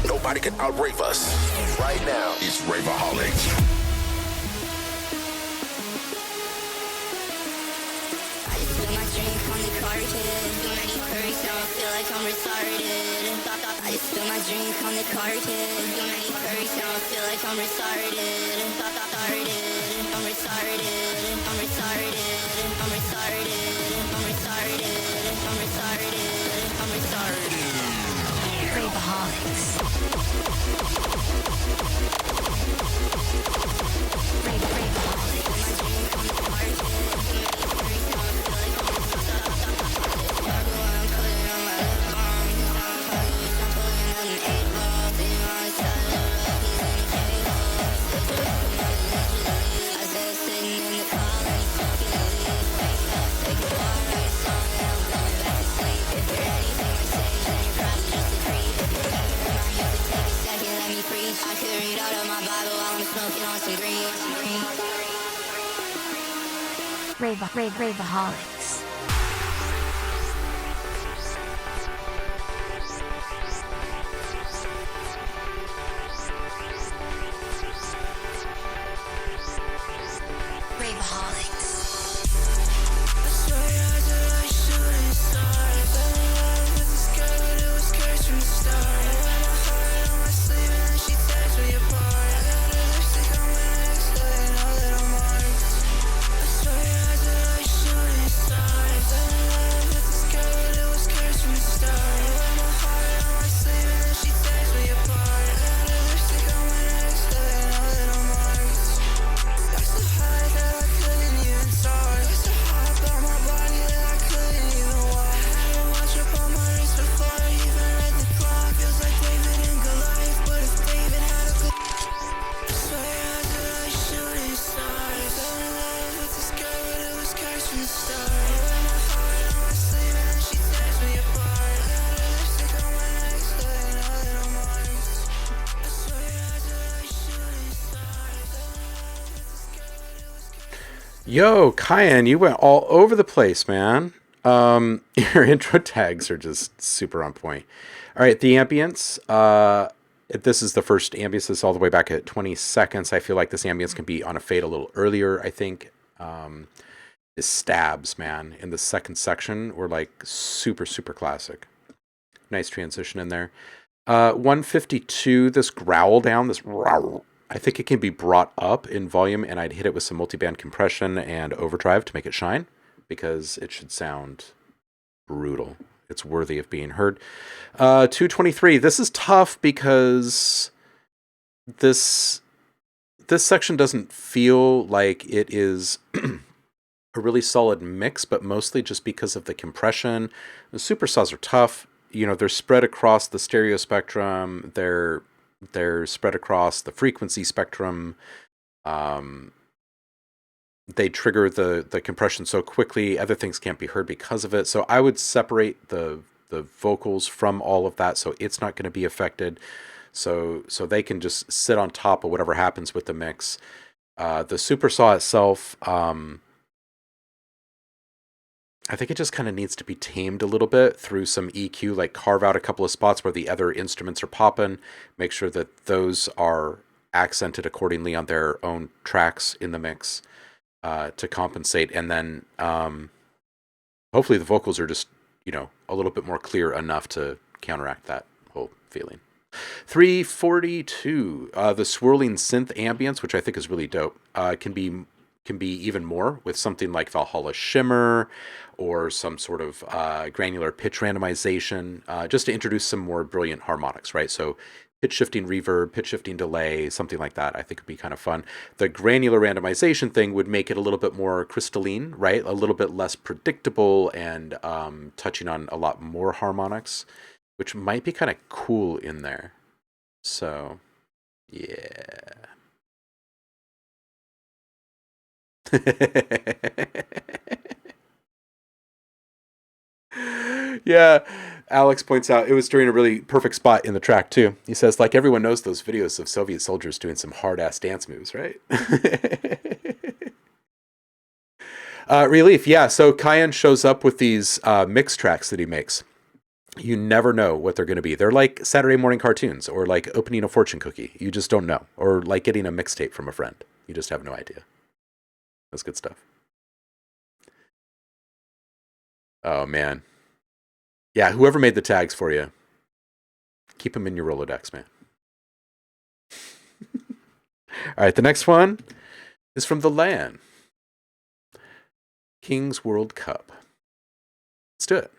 Nobody can outrave us. Right now, it's Raveaholics. I spill my drink on the carpet. Too many perks, now I feel like I'm retarded. I spill my drink on the carpet. Too many perks, now I feel like I'm retarded. I'm retarded. I'm retarded. I'm retarded. I'm retarded. I'm retarded. I'm retarded. Raveaholics. I could read out of my Bible while I'm smoking on some green. Raveaholics. Yo, Kyan, you went all over the place, man. Your intro tags are just super on point. All right, the ambience. This is the first ambience. This is all the way back at 20 seconds. I feel like this ambience can be on a fade a little earlier, I think. The stabs, man, in the second section were like super, super classic. Nice transition in there. 152, this growl down, this growl. I think it can be brought up in volume, and I'd hit it with some multiband compression and overdrive to make it shine, because it should sound brutal. It's worthy of being heard. 223, this is tough because this section doesn't feel like it is a really solid mix, but mostly just because of the compression. The supersaws are tough. You know, they're spread across the stereo spectrum. They're spread across the frequency spectrum. They trigger the compression so quickly, other things can't be heard because of it. So I would separate the vocals from all of that, so it's not going to be affected. So they can just sit on top of whatever happens with the mix. The supersaw itself, I think it just kind of needs to be tamed a little bit through some EQ, like carve out a couple of spots where the other instruments are popping, make sure that those are accented accordingly on their own tracks in the mix to compensate. And then hopefully the vocals are just, a little bit more clear enough to counteract that whole feeling. 342, the swirling synth ambience, which I think is really dope, can be even more with something like Valhalla Shimmer or some sort of granular pitch randomization, just to introduce some more brilliant harmonics, right? So pitch shifting reverb, pitch shifting delay, something like that, I think would be kind of fun. The granular randomization thing would make it a little bit more crystalline, right? A little bit less predictable and touching on a lot more harmonics, which might be kind of cool in there. So, yeah. Yeah, Alex points out it was during a really perfect spot in the track too. He says, like, everyone knows those videos of Soviet soldiers doing some hard ass dance moves, right? Relief, yeah. So Kyan shows up with these mix tracks that he makes. You never know what they're going to be. They're like Saturday morning cartoons, or like opening a fortune cookie. You just don't know, or like getting a mixtape from a friend. You just have no idea. That's good stuff. Oh man. Yeah, whoever made the tags for you, keep them in your Rolodex, man. All right, the next one is from the LAN. King's World Cup. Let's do it.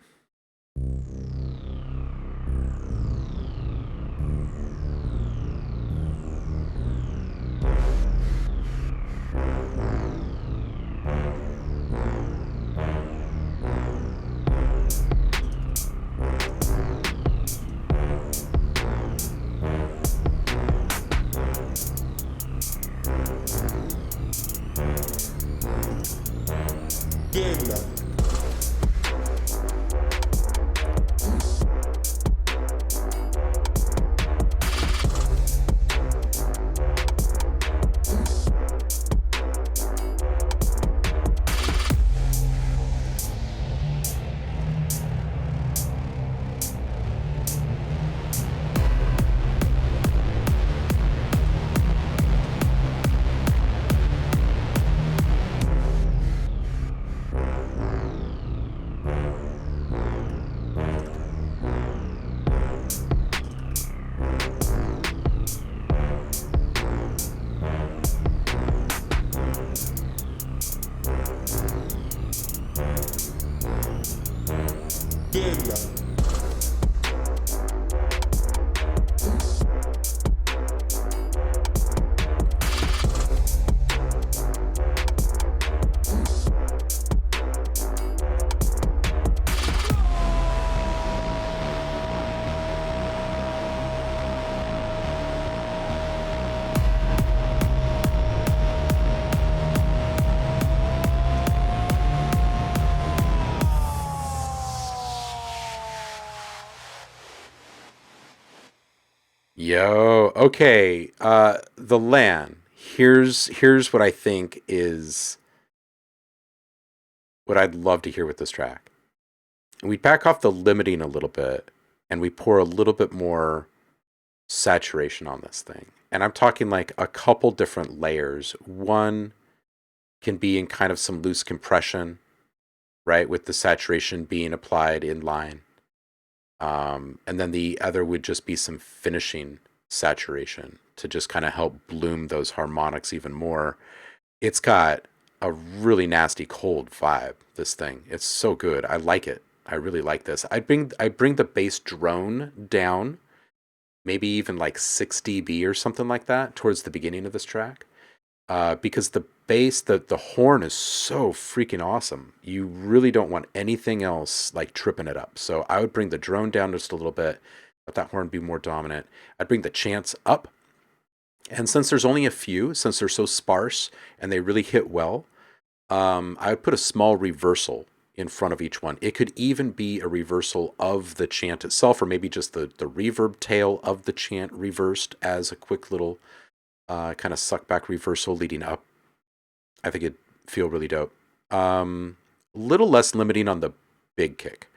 Yo, okay. The LAN. Here's what I think is what I'd love to hear with this track. We back off the limiting a little bit, and we pour a little bit more saturation on this thing. And I'm talking like a couple different layers. One can be in kind of some loose compression, right, with the saturation being applied in line. And then the other would just be some finishing saturation to just kind of help bloom those harmonics even more. It's got a really nasty cold vibe, this thing. It's so good. I like it. I really like this. I bring the bass drone down, maybe even like 6 dB or something like that towards the beginning of this track. Because the bass, the horn is so freaking awesome. You really don't want anything else like tripping it up. So I would bring the drone down just a little bit, let that horn be more dominant. I'd bring the chants up. And since there's only a few, since they're so sparse and they really hit well, I would put a small reversal in front of each one. It could even be a reversal of the chant itself, or maybe just the reverb tail of the chant reversed as a quick little kind of suck back reversal leading up. I think it'd feel really dope. Little less limiting on the big kick.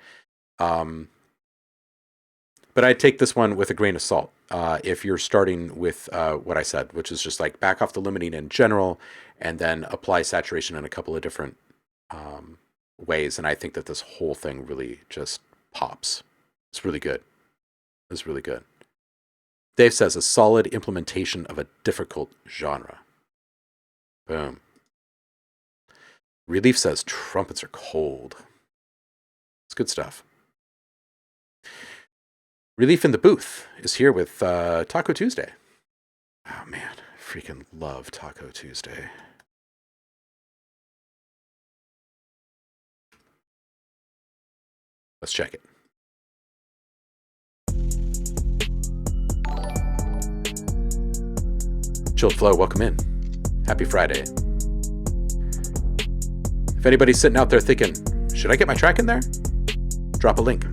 But I'd take this one with a grain of salt. If you're starting with what I said, which is just like back off the limiting in general, and then apply saturation in a couple of different ways. And I think that this whole thing really just pops. It's really good. It's really good. Dave says a solid implementation of a difficult genre. Boom. Relief says trumpets are cold. It's good stuff. Relief in the booth is here with Taco Tuesday. Oh man, I freaking love Taco Tuesday. Let's check it. Chilled Flow, welcome in. Happy Friday. If anybody's sitting out there thinking, should I get my track in there? Drop a link.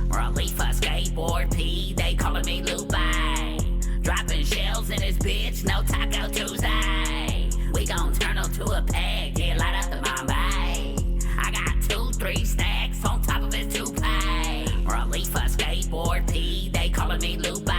Relief a skateboard P, they calling me Lupe. Dropping shells in this bitch, no Taco Tuesday. We gon' turn them to a peg, get light up the Bombay. I got 2-3 stacks on top of his toupee. Relief a skateboard P, they calling me Lupe.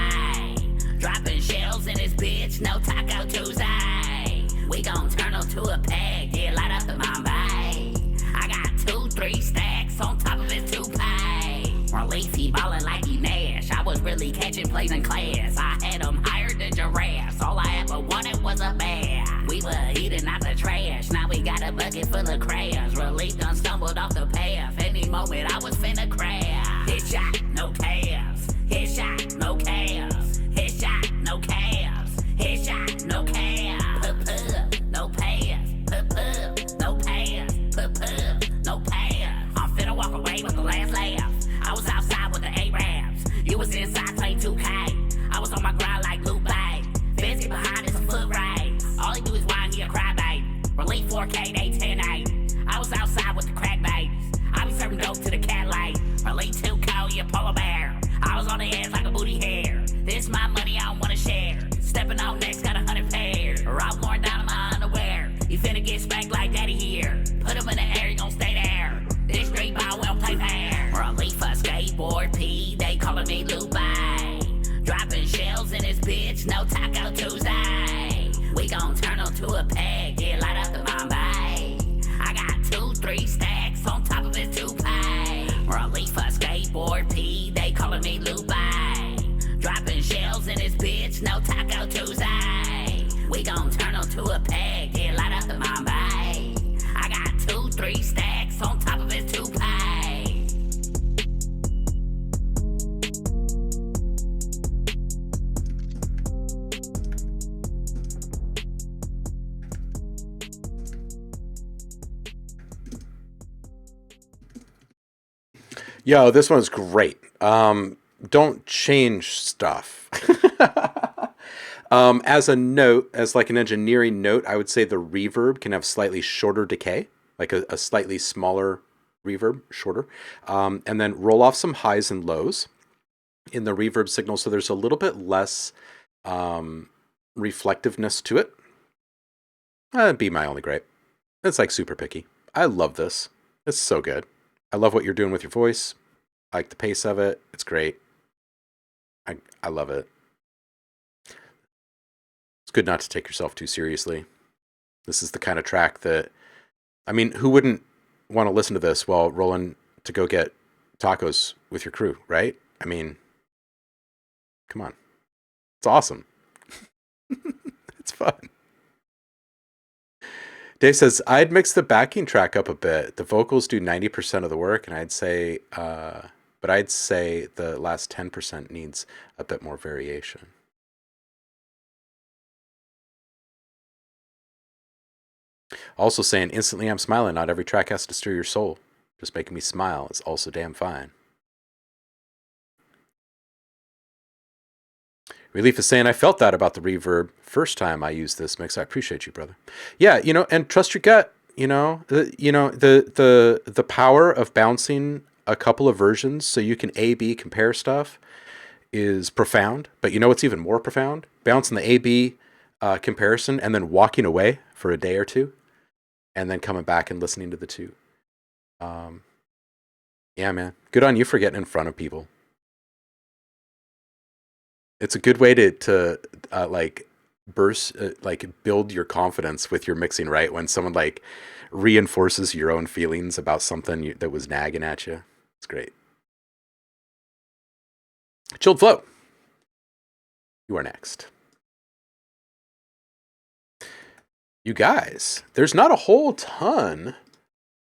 Dropping shells in this bitch, no Taco Tuesday. We gon' turn them to a peg, get light up the Bombay. I got 2-3 stacks on top of his toupee. Relief, he ballin' like he Nash. I was really catching plays in class. I had him higher than giraffes. All I ever wanted was a bear. We were eating out the trash. Now we got a bucket full of crabs. Relief done stumbled off the path. Any moment I was finna crash. Hit shot, no calves. Hit shot, no calves. Hit shot, no calves. Hit shot, no calves. Pup, no pass. Pup, no pass. Pup, no pass. I'm finna walk away with the last laugh. I was outside with the A-Raps. You was inside playing 2K. I was on my grind like Lupe. Fence get behind is a foot race. All he do is whine, he a crybaby. Relief 4K, they 10-8. I was outside with the crack babies. I be serving dope to the cat light. Relief 2 cold, you polar bear. I was on the edge like a booty hair. This my money, I don't wanna share. Stepping on next, got 100 pairs. Ralph Lauren down in my underwear. You finna get spanked like daddy here. Put him in the air, you gon' stay there. This street ball will play fair. Relief a skateboard P, they calling me Lupe. Dropping shells in this bitch, no Taco Tuesday. We gon' turn them to a peg, get light up the Bombay. I got 2-3 stacks on top of his toupee. Relief a skateboard P, they calling me Lupe. Dropping shells in this bitch, no Taco Tuesday. We gon' turn them to a peg, get light up the Bombay. I got 2-3 stacks on top of his toupee. Yo, this one's great. Don't change stuff. As a note, as like an engineering note, I would say the reverb can have slightly shorter decay, like a slightly smaller reverb, shorter, and then roll off some highs and lows in the reverb signal, so there's a little bit less reflectiveness to it. That'd be my only gripe. It's like super picky. I love this. It's so good. I love what you're doing with your voice. I like the pace of it. It's great. I love it. It's good not to take yourself too seriously. This is the kind of track that, I mean, who wouldn't want to listen to this while rolling to go get tacos with your crew, right? I mean, come on. It's awesome. It's fun. Dave says, I'd mix the backing track up a bit. The vocals do 90% of the work, and I'd say the last 10% needs a bit more variation. Also saying, instantly I'm smiling. Not every track has to stir your soul. Just making me smile is also damn fine. Relief is saying, I felt that about the reverb first time I used this mix. I appreciate you, brother. Yeah, and trust your gut. The power of bouncing a couple of versions so you can A/B compare stuff is profound. But you know what's even more profound? Bouncing the A/B comparison and then walking away for a day or two, and then coming back and listening to the two. Yeah, man. Good on you for getting in front of people. It's a good way to like burst, like build your confidence with your mixing, right? When someone like reinforces your own feelings about something that was nagging at you. It's great. Chilled Flow. You are next. You guys, there's not a whole ton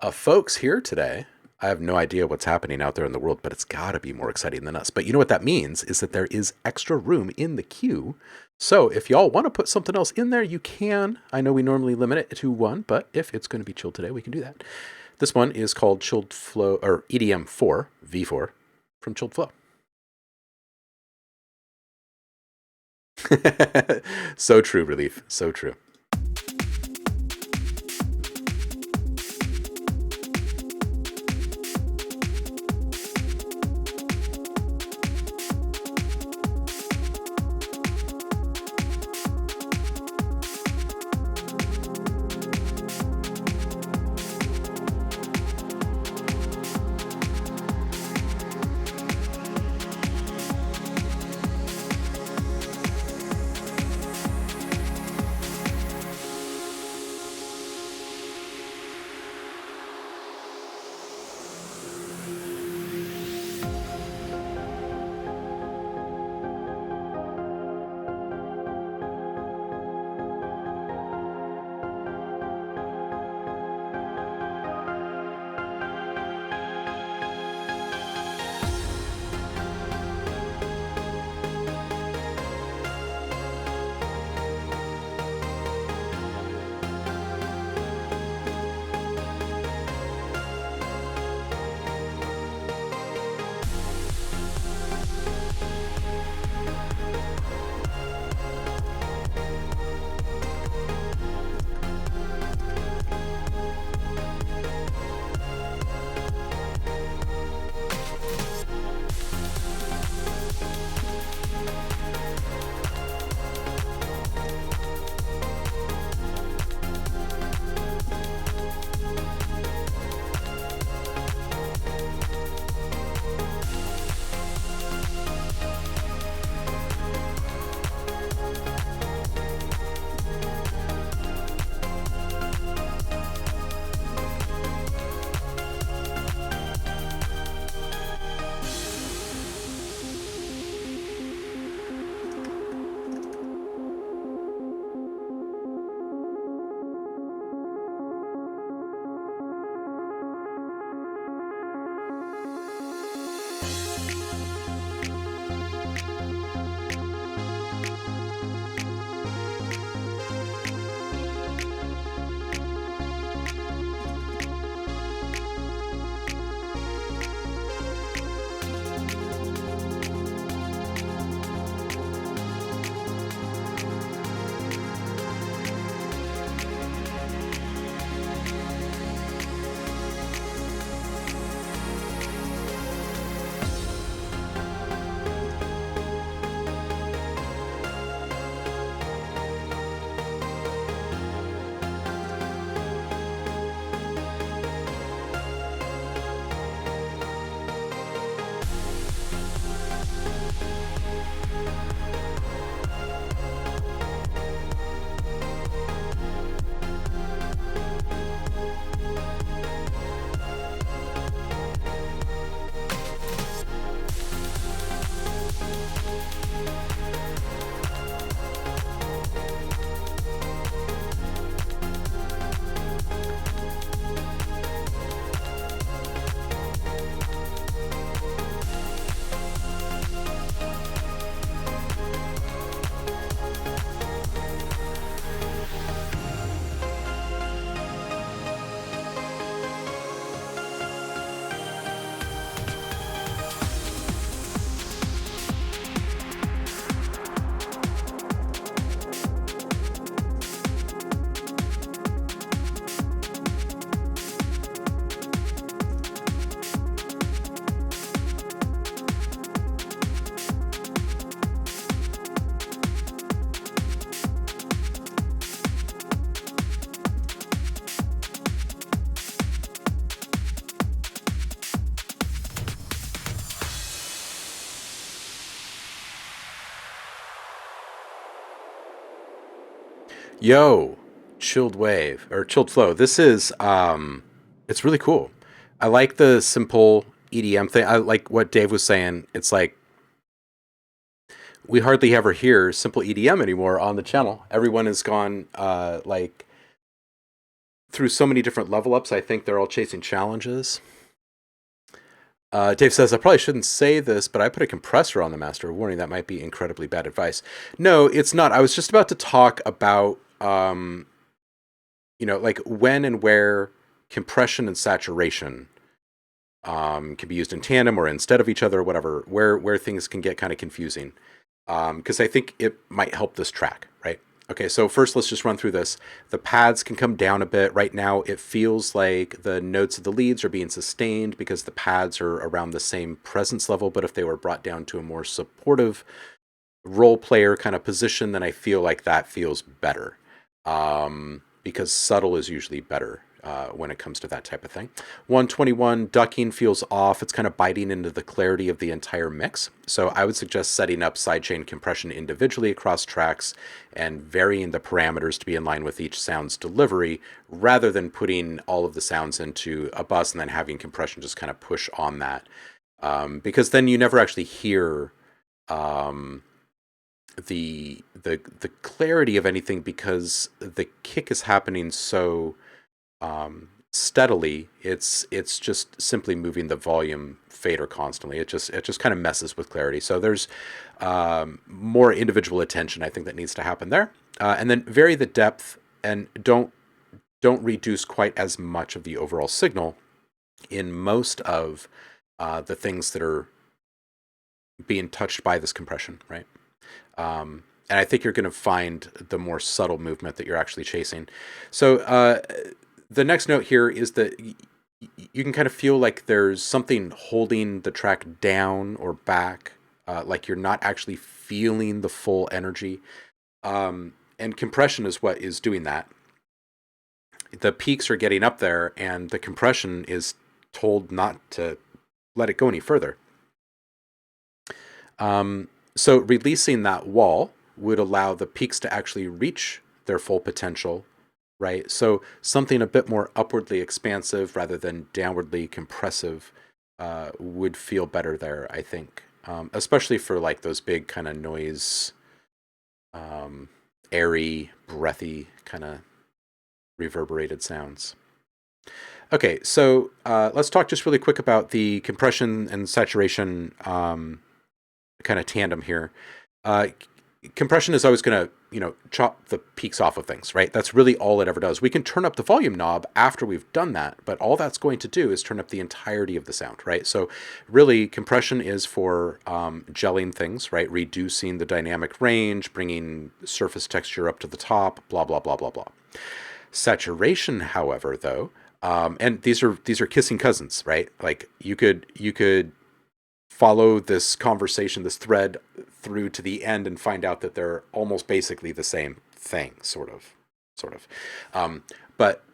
of folks here today. I have no idea what's happening out there in the world, but it's got to be more exciting than us. But you know what that means is that there is extra room in the queue. So if y'all want to put something else in there, you can. I know we normally limit it to one, but if it's going to be chilled today, we can do that. This one is called Chilled Flow, or EDM 4, V4, from Chilled Flow. So true, Relief. So true. Yo, chilled wave or chilled flow. This is it's really cool. I like the simple EDM thing. I like what Dave was saying. It's like we hardly ever hear simple EDM anymore on the channel. Everyone has gone like through so many different level ups. I think they're all chasing challenges. Dave says, I probably shouldn't say this, but I put a compressor on the master. Warning, that might be incredibly bad advice. No, it's not. I was just about to talk about, like when and where compression and saturation can be used in tandem or instead of each other or whatever, where things can get kind of confusing. Because I think it might help this track, right? Okay, so first let's just run through this. The pads can come down a bit. Right now it feels like the notes of the leads are being sustained because the pads are around the same presence level, but if they were brought down to a more supportive role player kind of position, then I feel like that feels better. Because subtle is usually better when it comes to that type of thing. 121, ducking feels off. It's kind of biting into the clarity of the entire mix. So I would suggest setting up sidechain compression individually across tracks and varying the parameters to be in line with each sound's delivery, rather than putting all of the sounds into a bus and then having compression just kind of push on that. Because then you never actually hear the clarity of anything, because the kick is happening so steadily. It's just simply moving the volume fader constantly. It just kind of messes with clarity. So there's more individual attention, I think, that needs to happen there. And then vary the depth and don't reduce quite as much of the overall signal in most of the things that are being touched by this compression, right? And I think you're going to find the more subtle movement that you're actually chasing. So the next note here is that you can kind of feel like there's something holding the track down or back, like you're not actually feeling the full energy. And compression is what is doing that. The peaks are getting up there, and the compression is told not to let it go any further. So releasing that wall would allow the peaks to actually reach their full potential, right? So something a bit more upwardly expansive rather than downwardly compressive would feel better there, I think. Especially for like those big kind of noise, airy, breathy kind of reverberated sounds. Okay, so let's talk just really quick about the compression and saturation kind of tandem here. Compression is always going to, chop the peaks off of things, right? That's really all it ever does. We can turn up the volume knob after we've done that, but all that's going to do is turn up the entirety of the sound, right? So really, compression is for gelling things, right? Reducing the dynamic range, bringing surface texture up to the top, blah, blah, blah, blah, blah. Saturation, however, though, and these are kissing cousins, right? Like you could follow this conversation, this thread through to the end and find out that they're almost basically the same thing, sort of. But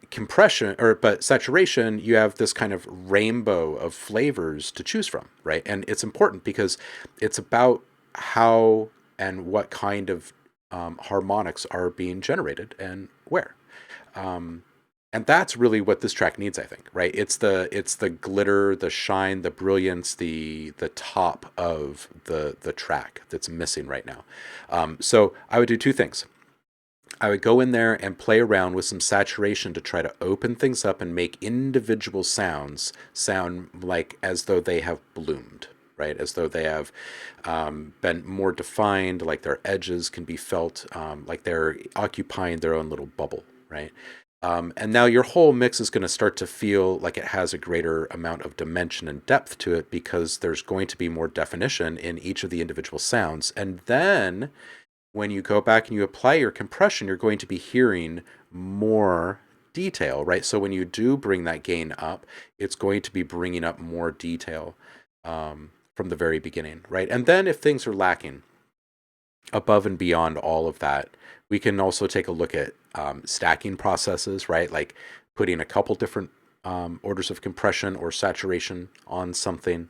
saturation, you have this kind of rainbow of flavors to choose from, right? And it's important because it's about how and what kind of harmonics are being generated and where. And that's really what this track needs, I think, right? It's the glitter, the shine, the brilliance, the top of the track that's missing right now. So I would do two things. I would go in there and play around with some saturation to try to open things up and make individual sounds sound like as though they have bloomed, right? As though they have been more defined, like their edges can be felt, like they're occupying their own little bubble, right? And now your whole mix is going to start to feel like it has a greater amount of dimension and depth to it, because there's going to be more definition in each of the individual sounds. And then when you go back and you apply your compression, you're going to be hearing more detail, right? So when you do bring that gain up, it's going to be bringing up more detail from the very beginning, right? And then if things are lacking above and beyond all of that, we can also take a look at stacking processes, right? Like putting a couple different orders of compression or saturation on something.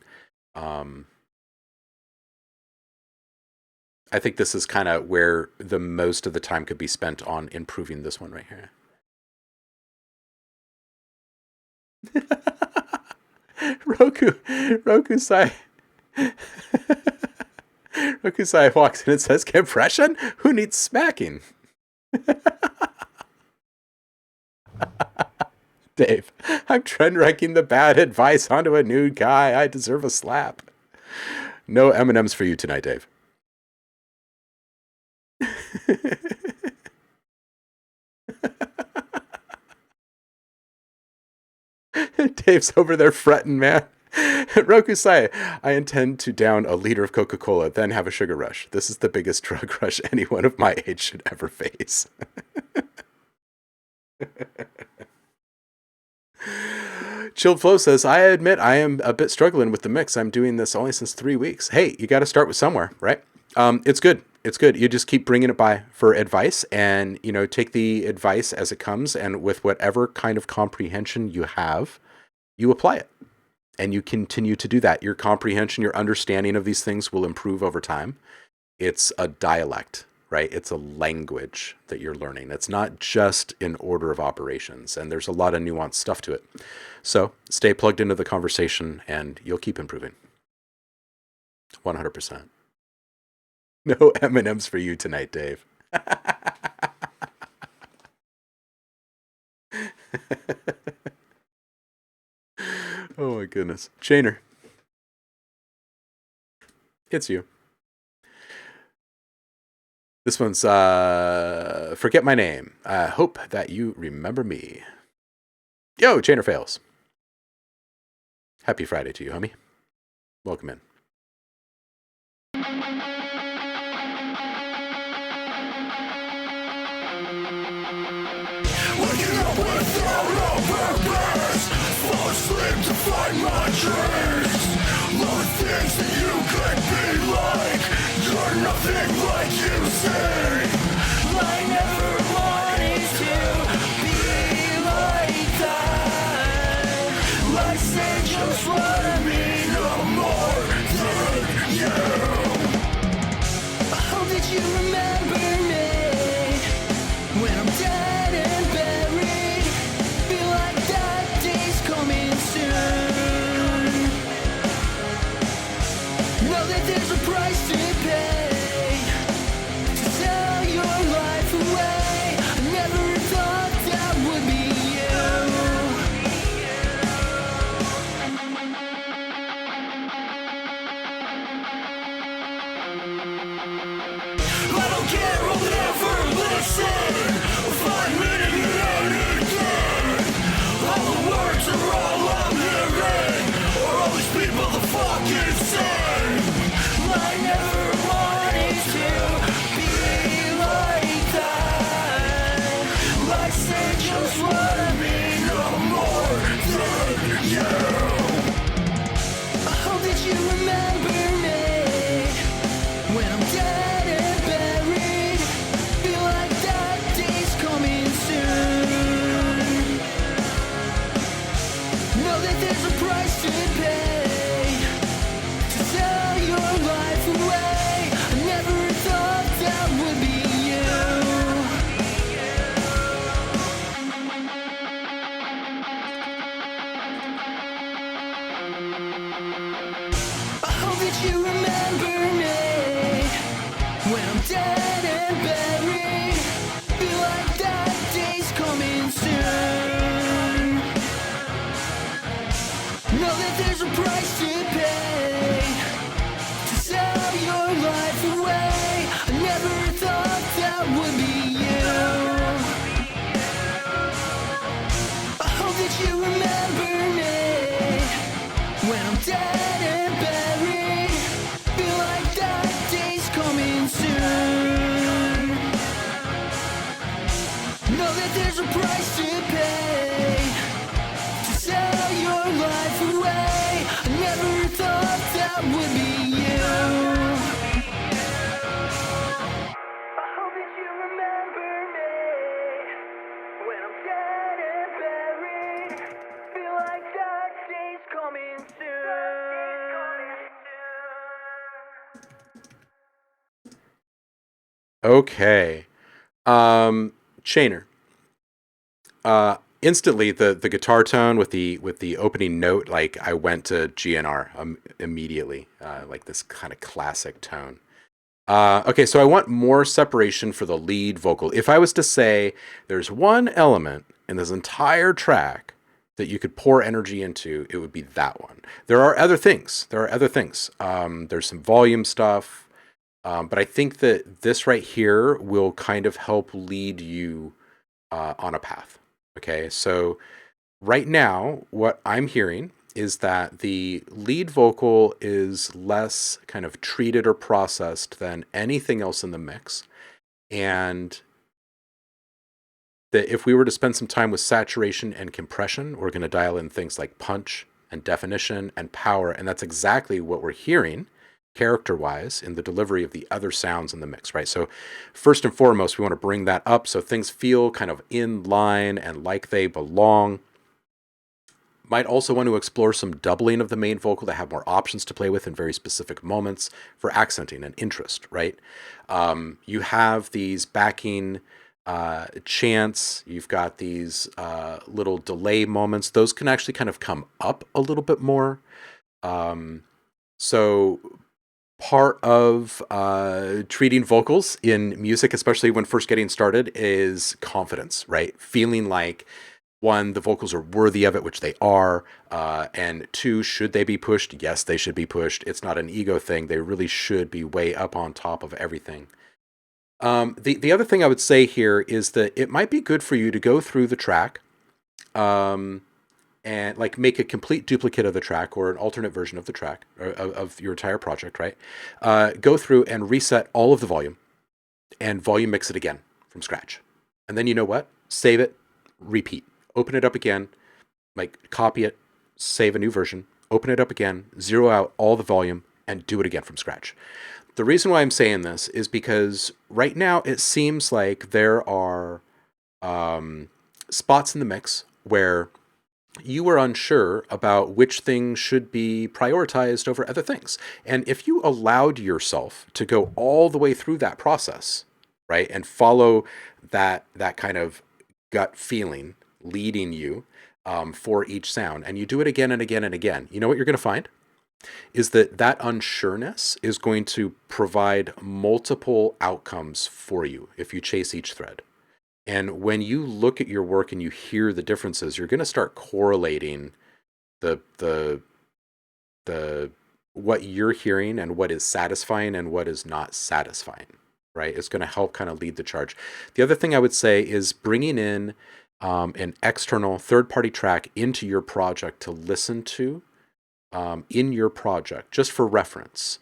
I think this is kind of where the most of the time could be spent on improving this one right here. Roku Sai. Roku Sai walks in and says, "Compression? Who needs smacking?" Dave, I'm trend ranking the bad advice onto a new guy. I deserve a slap. No M&Ms for you tonight, Dave. Dave's over there fretting, man. Roku Sai, I intend to down a liter of Coca-Cola, then have a sugar rush. This is the biggest drug rush anyone of my age should ever face. Chilled Flow says, I admit I am a bit struggling with the mix. I'm doing this only since 3 weeks. Hey, you got to start with somewhere, right? It's good. It's good. You just keep bringing it by for advice and, take the advice as it comes. And with whatever kind of comprehension you have, you apply it. And you continue to do that. Your comprehension, your understanding of these things will improve over time. It's a dialect, right? It's a language that you're learning. It's not just an order of operations. And there's a lot of nuanced stuff to it. So stay plugged into the conversation and you'll keep improving. 100%. No M&Ms for you tonight, Dave. Oh my goodness. Chainer. It's you. This one's forget my name. I hope that you remember me. Yo, Chainer fails. Happy Friday to you, homie. Welcome in. Waking up without a purpose, fall asleep to find my dreams. All the things that you could be like, you're nothing like you say. I never wanted to be like that. I said just what I mean, no more than you. How did you remember me when I'm dead and buried? Feel like that day's coming soon. Know that there's a price to pay to sell your life away. I never thought that would be I don't care, I'll never listen. Find meaning in anything. All the words are all I'm hearing. Are all these people the fucking same? I never wanted to be like that. I say just what I mean, no more than you. How did you remember me when I'm dead and buried? Feel like that day's coming soon. Know that there's a price to pay to sell your life away. I never thought that would be How did you remember me when I'm dead and buried? Feel like that day's coming soon. Know that there's a price to pay to sell your life away. I never thought that would be you. How did you remember me when I'm dead and buried? Feel like that day's coming soon. Know that there's a price to pay to sell your life away. I never thought that would be you. How did you remember me when I'm dead and buried? Feel like that day's coming soon. Okay. Chainer. Instantly the guitar tone with the opening note, like I went to GNR immediately, like this kind of classic tone. Okay, so I want more separation for the lead vocal. If I was to say there's one element in this entire track that you could pour energy into, it would be that one. There are other things. There's some volume stuff, but I think that this right here will kind of help lead you on a path. Okay, so right now, what I'm hearing is that the lead vocal is less kind of treated or processed than anything else in the mix. And that if we were to spend some time with saturation and compression, we're going to dial in things like punch and definition and power. And that's exactly what we're hearing character-wise in the delivery of the other sounds in the mix, right? So first and foremost, we want to bring that up so things feel kind of in line and like they belong. Might also want to explore some doubling of the main vocal to have more options to play with in very specific moments for accenting and interest, right? You have these backing chants, you've got these little delay moments. Those can actually kind of come up a little bit more. So part of treating vocals in music, especially when first getting started, is confidence, right? Feeling like, one, the vocals are worthy of it, which they are, and two, should they be pushed? Yes, they should be pushed. It's not an ego thing. They really should be way up on top of everything. The other thing I would say here is that it might be good for you to go through the track and like make a complete duplicate of the track or an alternate version of the track or of your entire project, right? Go through and reset all of the volume and volume mix it again from scratch. And then you know what? Save it, repeat. Open it up again, like copy it, save a new version, open it up again, zero out all the volume, and do it again from scratch. The reason why I'm saying this is because right now it seems like there are spots in the mix where you were unsure about which things should be prioritized over other things. And if you allowed yourself to go all the way through that process, right, and follow that kind of gut feeling leading you for each sound, and you do it again and again and again, you know what you're going to find is that unsureness is going to provide multiple outcomes for you if you chase each thread. And when you look at your work and you hear the differences, you're going to start correlating the what you're hearing and what is satisfying and what is not satisfying, right? It's going to help kind of lead the charge. The other thing I would say is bringing in an external third-party track into your project to listen to in your project, just for reference,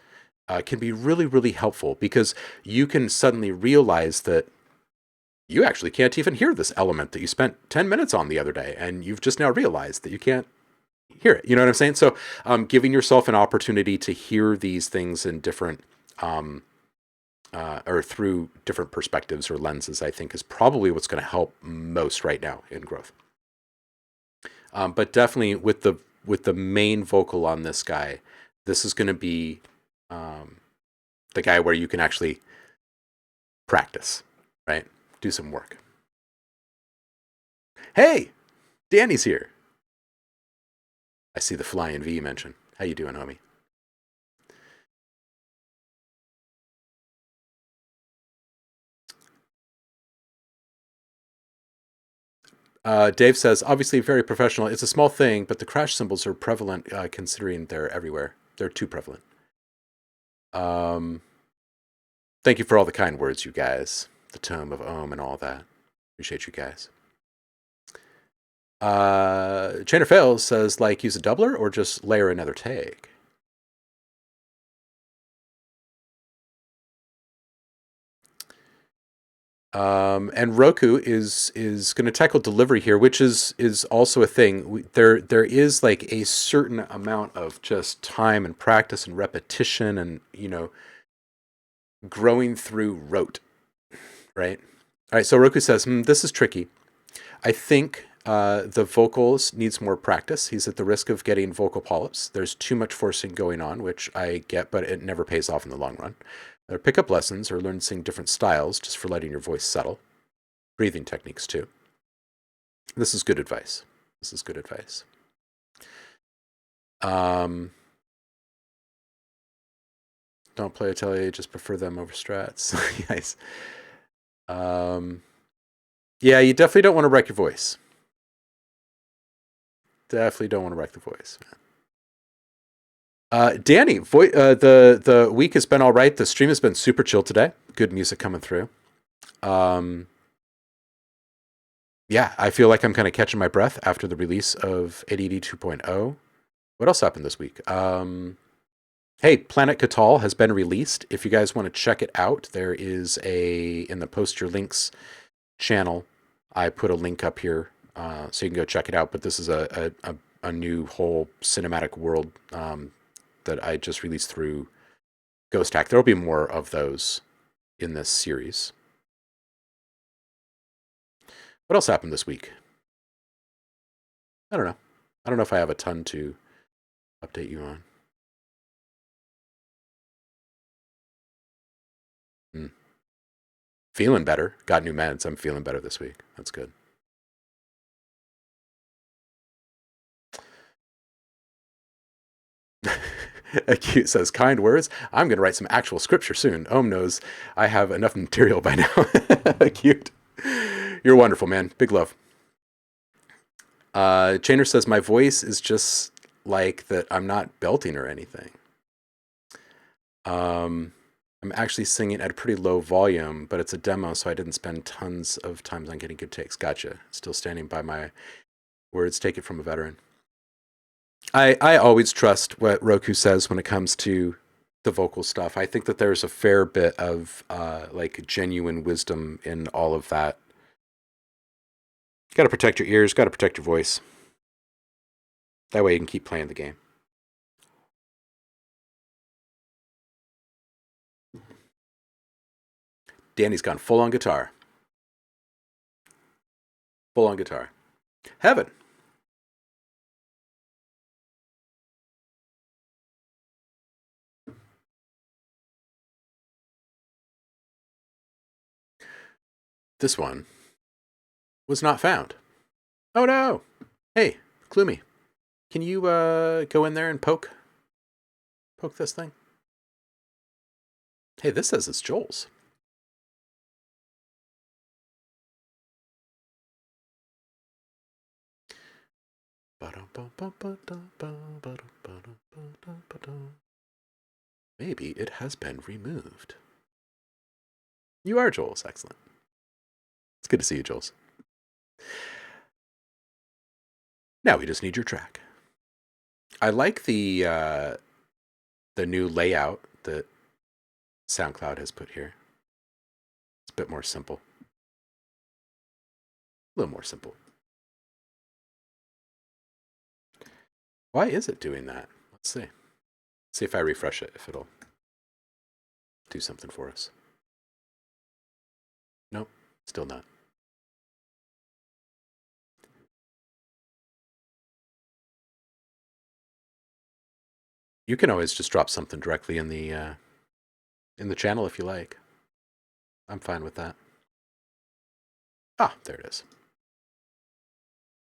can be really, really helpful because you can suddenly realize that you actually can't even hear this element that you spent 10 minutes on the other day, and you've just now realized that you can't hear it. You know what I'm saying? So giving yourself an opportunity to hear these things in different or through different perspectives or lenses, I think is probably what's going to help most right now in growth. But definitely with the main vocal on this guy, this is going to be the guy where you can actually practice, right? Do some work. Hey, Danny's here. I see the Flying V mention. How you doing, homie? Dave says, obviously very professional. It's a small thing, but the crash symbols are prevalent considering they're everywhere. They're too prevalent. Thank you for all the kind words, you guys. The tome of Ohm and all that. Appreciate you guys. Chainer Fails says, like, use a doubler or just layer another take? And Roku is going to tackle delivery here, which is also a thing. There is like a certain amount of just time and practice and repetition and, you know, growing through rote, right? All right, so Roku says, this is tricky. I think the vocals needs more practice. He's at the risk of getting vocal polyps. There's too much forcing going on, which I get, but it never pays off in the long run. They're pickup lessons or learn to sing different styles just for letting your voice settle. Breathing techniques too. This is good advice. This is good advice. Don't play Atelier, just prefer them over Strats. Yes. Yeah, you definitely don't want to wreck your voice. Definitely don't want to wreck the voice. Danny, the week has been all right. The stream has been super chill today. Good music coming through. Yeah, I feel like I'm kind of catching my breath after the release of ADD 2.0. What else happened this week? Hey, Planet Catal has been released. If you guys want to check it out, there is in the Post Your Links channel, I put a link up here so you can go check it out. But this is a new whole cinematic world that I just released through Ghost Hack. There will be more of those in this series. What else happened this week? I don't know. I don't know if I have a ton to update you on. Feeling better. Got new meds. I'm feeling better this week. That's good. Acute says, kind words. I'm going to write some actual scripture soon. Ohm knows I have enough material by now. Acute. You're wonderful, man. Big love. Chainer says, my voice is just like that. I'm not belting or anything. I'm actually singing at a pretty low volume, but it's a demo, so I didn't spend tons of time on getting good takes. Gotcha. Still standing by my words. Take it from a veteran. I always trust what Roku says when it comes to the vocal stuff. I think that there's a fair bit of like genuine wisdom in all of that. You got to protect your ears, got to protect your voice. That way you can keep playing the game. Danny's gone full on guitar. Full on guitar. Heaven. This one was not found. Oh no. Hey, Gloomy. Can you go in there and poke this thing? Hey, this says it's Joel's. Maybe it has been removed. You are Joel's. Excellent. It's good to see you, Jules. Now we just need your track. I like the new layout that SoundCloud has put here. It's a bit more simple. A little more simple. Why is it doing that? Let's see. See if I refresh it, if it'll do something for us. Nope, still not. You can always just drop something directly in the channel if you like. I'm fine with that. Ah, there it is.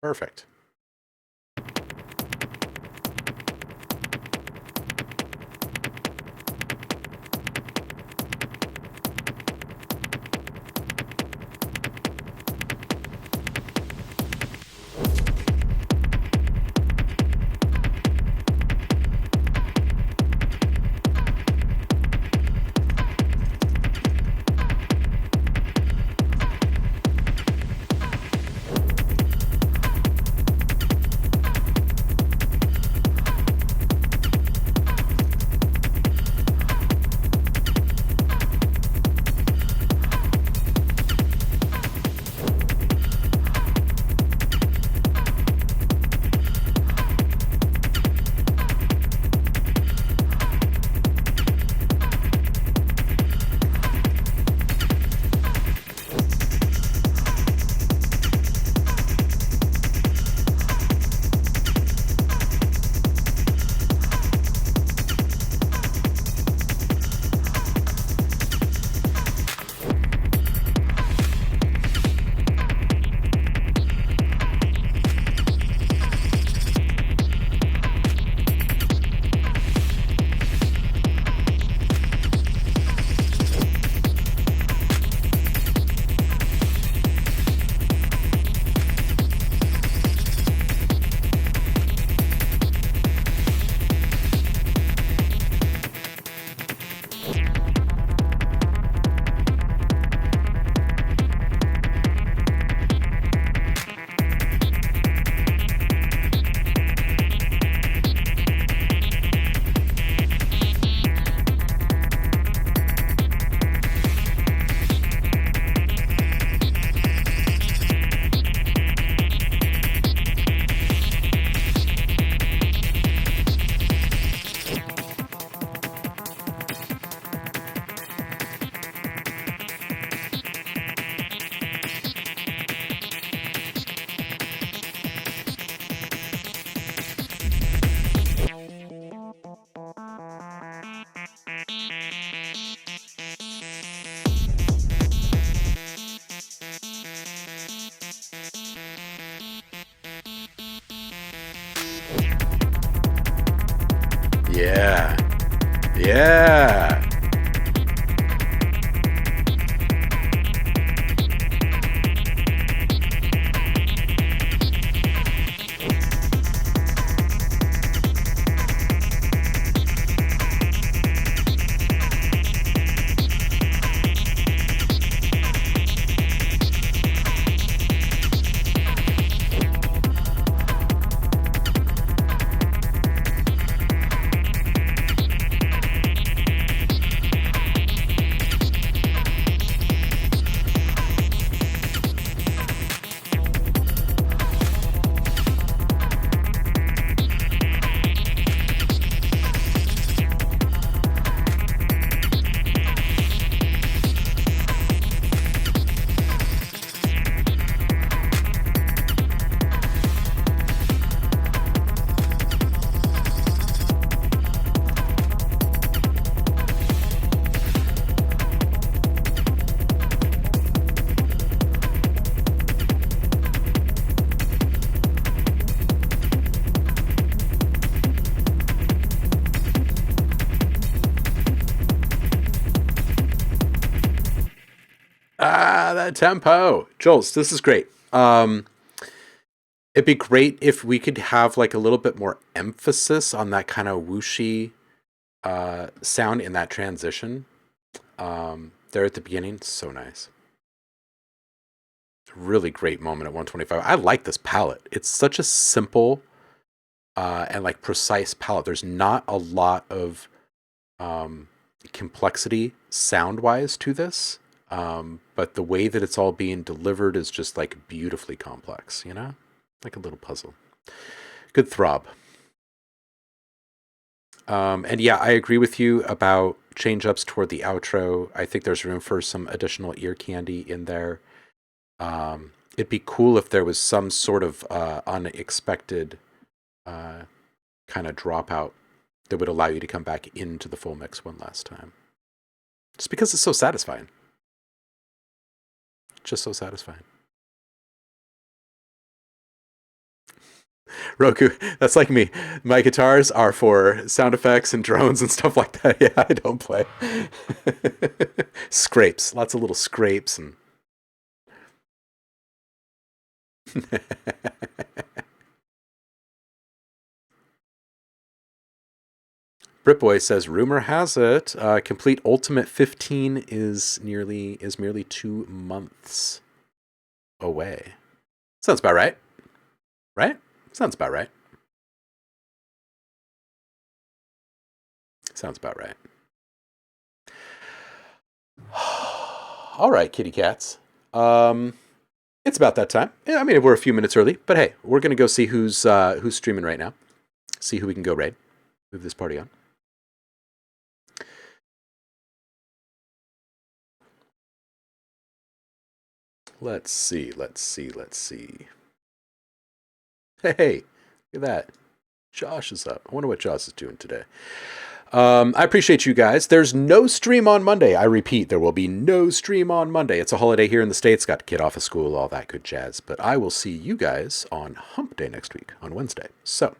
Perfect. Yeah. Yeah. That tempo. Jules, this is great. It'd be great if we could have like a little bit more emphasis on that kind of whooshy sound in that transition. There at the beginning, so nice. Really great moment at 125. I like this palette. It's such a simple and like precise palette. There's not a lot of complexity sound-wise to this. But the way that it's all being delivered is just like beautifully complex, you know? Like a little puzzle. Good throb. And yeah, I agree with you about change-ups toward the outro. I think there's room for some additional ear candy in there. It'd be cool if there was some sort of unexpected kind of dropout that would allow you to come back into the full mix one last time. Just because it's so satisfying. Just so satisfying. Roku, that's like me. My guitars are for sound effects and drones and stuff like that. Yeah, I don't play. Scrapes. Lots of little scrapes and... Britboy says, rumor has it, complete Ultimate 15 is merely 2 months away. Sounds about right. Right? Sounds about right. Sounds about right. All right, kitty cats. It's about that time. Yeah, I mean, we're a few minutes early, but hey, we're gonna go see who's streaming right now. See who we can go raid. Move this party on. Let's see. Hey, look at that. Josh is up. I wonder what Josh is doing today. I appreciate you guys. There's no stream on Monday. I repeat, there will be no stream on Monday. It's a holiday here in the States. Got the kid off of school, all that good jazz. But I will see you guys on Hump Day next week, on Wednesday. So,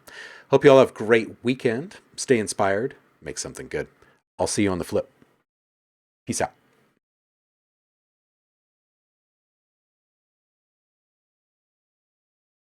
hope you all have a great weekend. Stay inspired. Make something good. I'll see you on the flip. Peace out.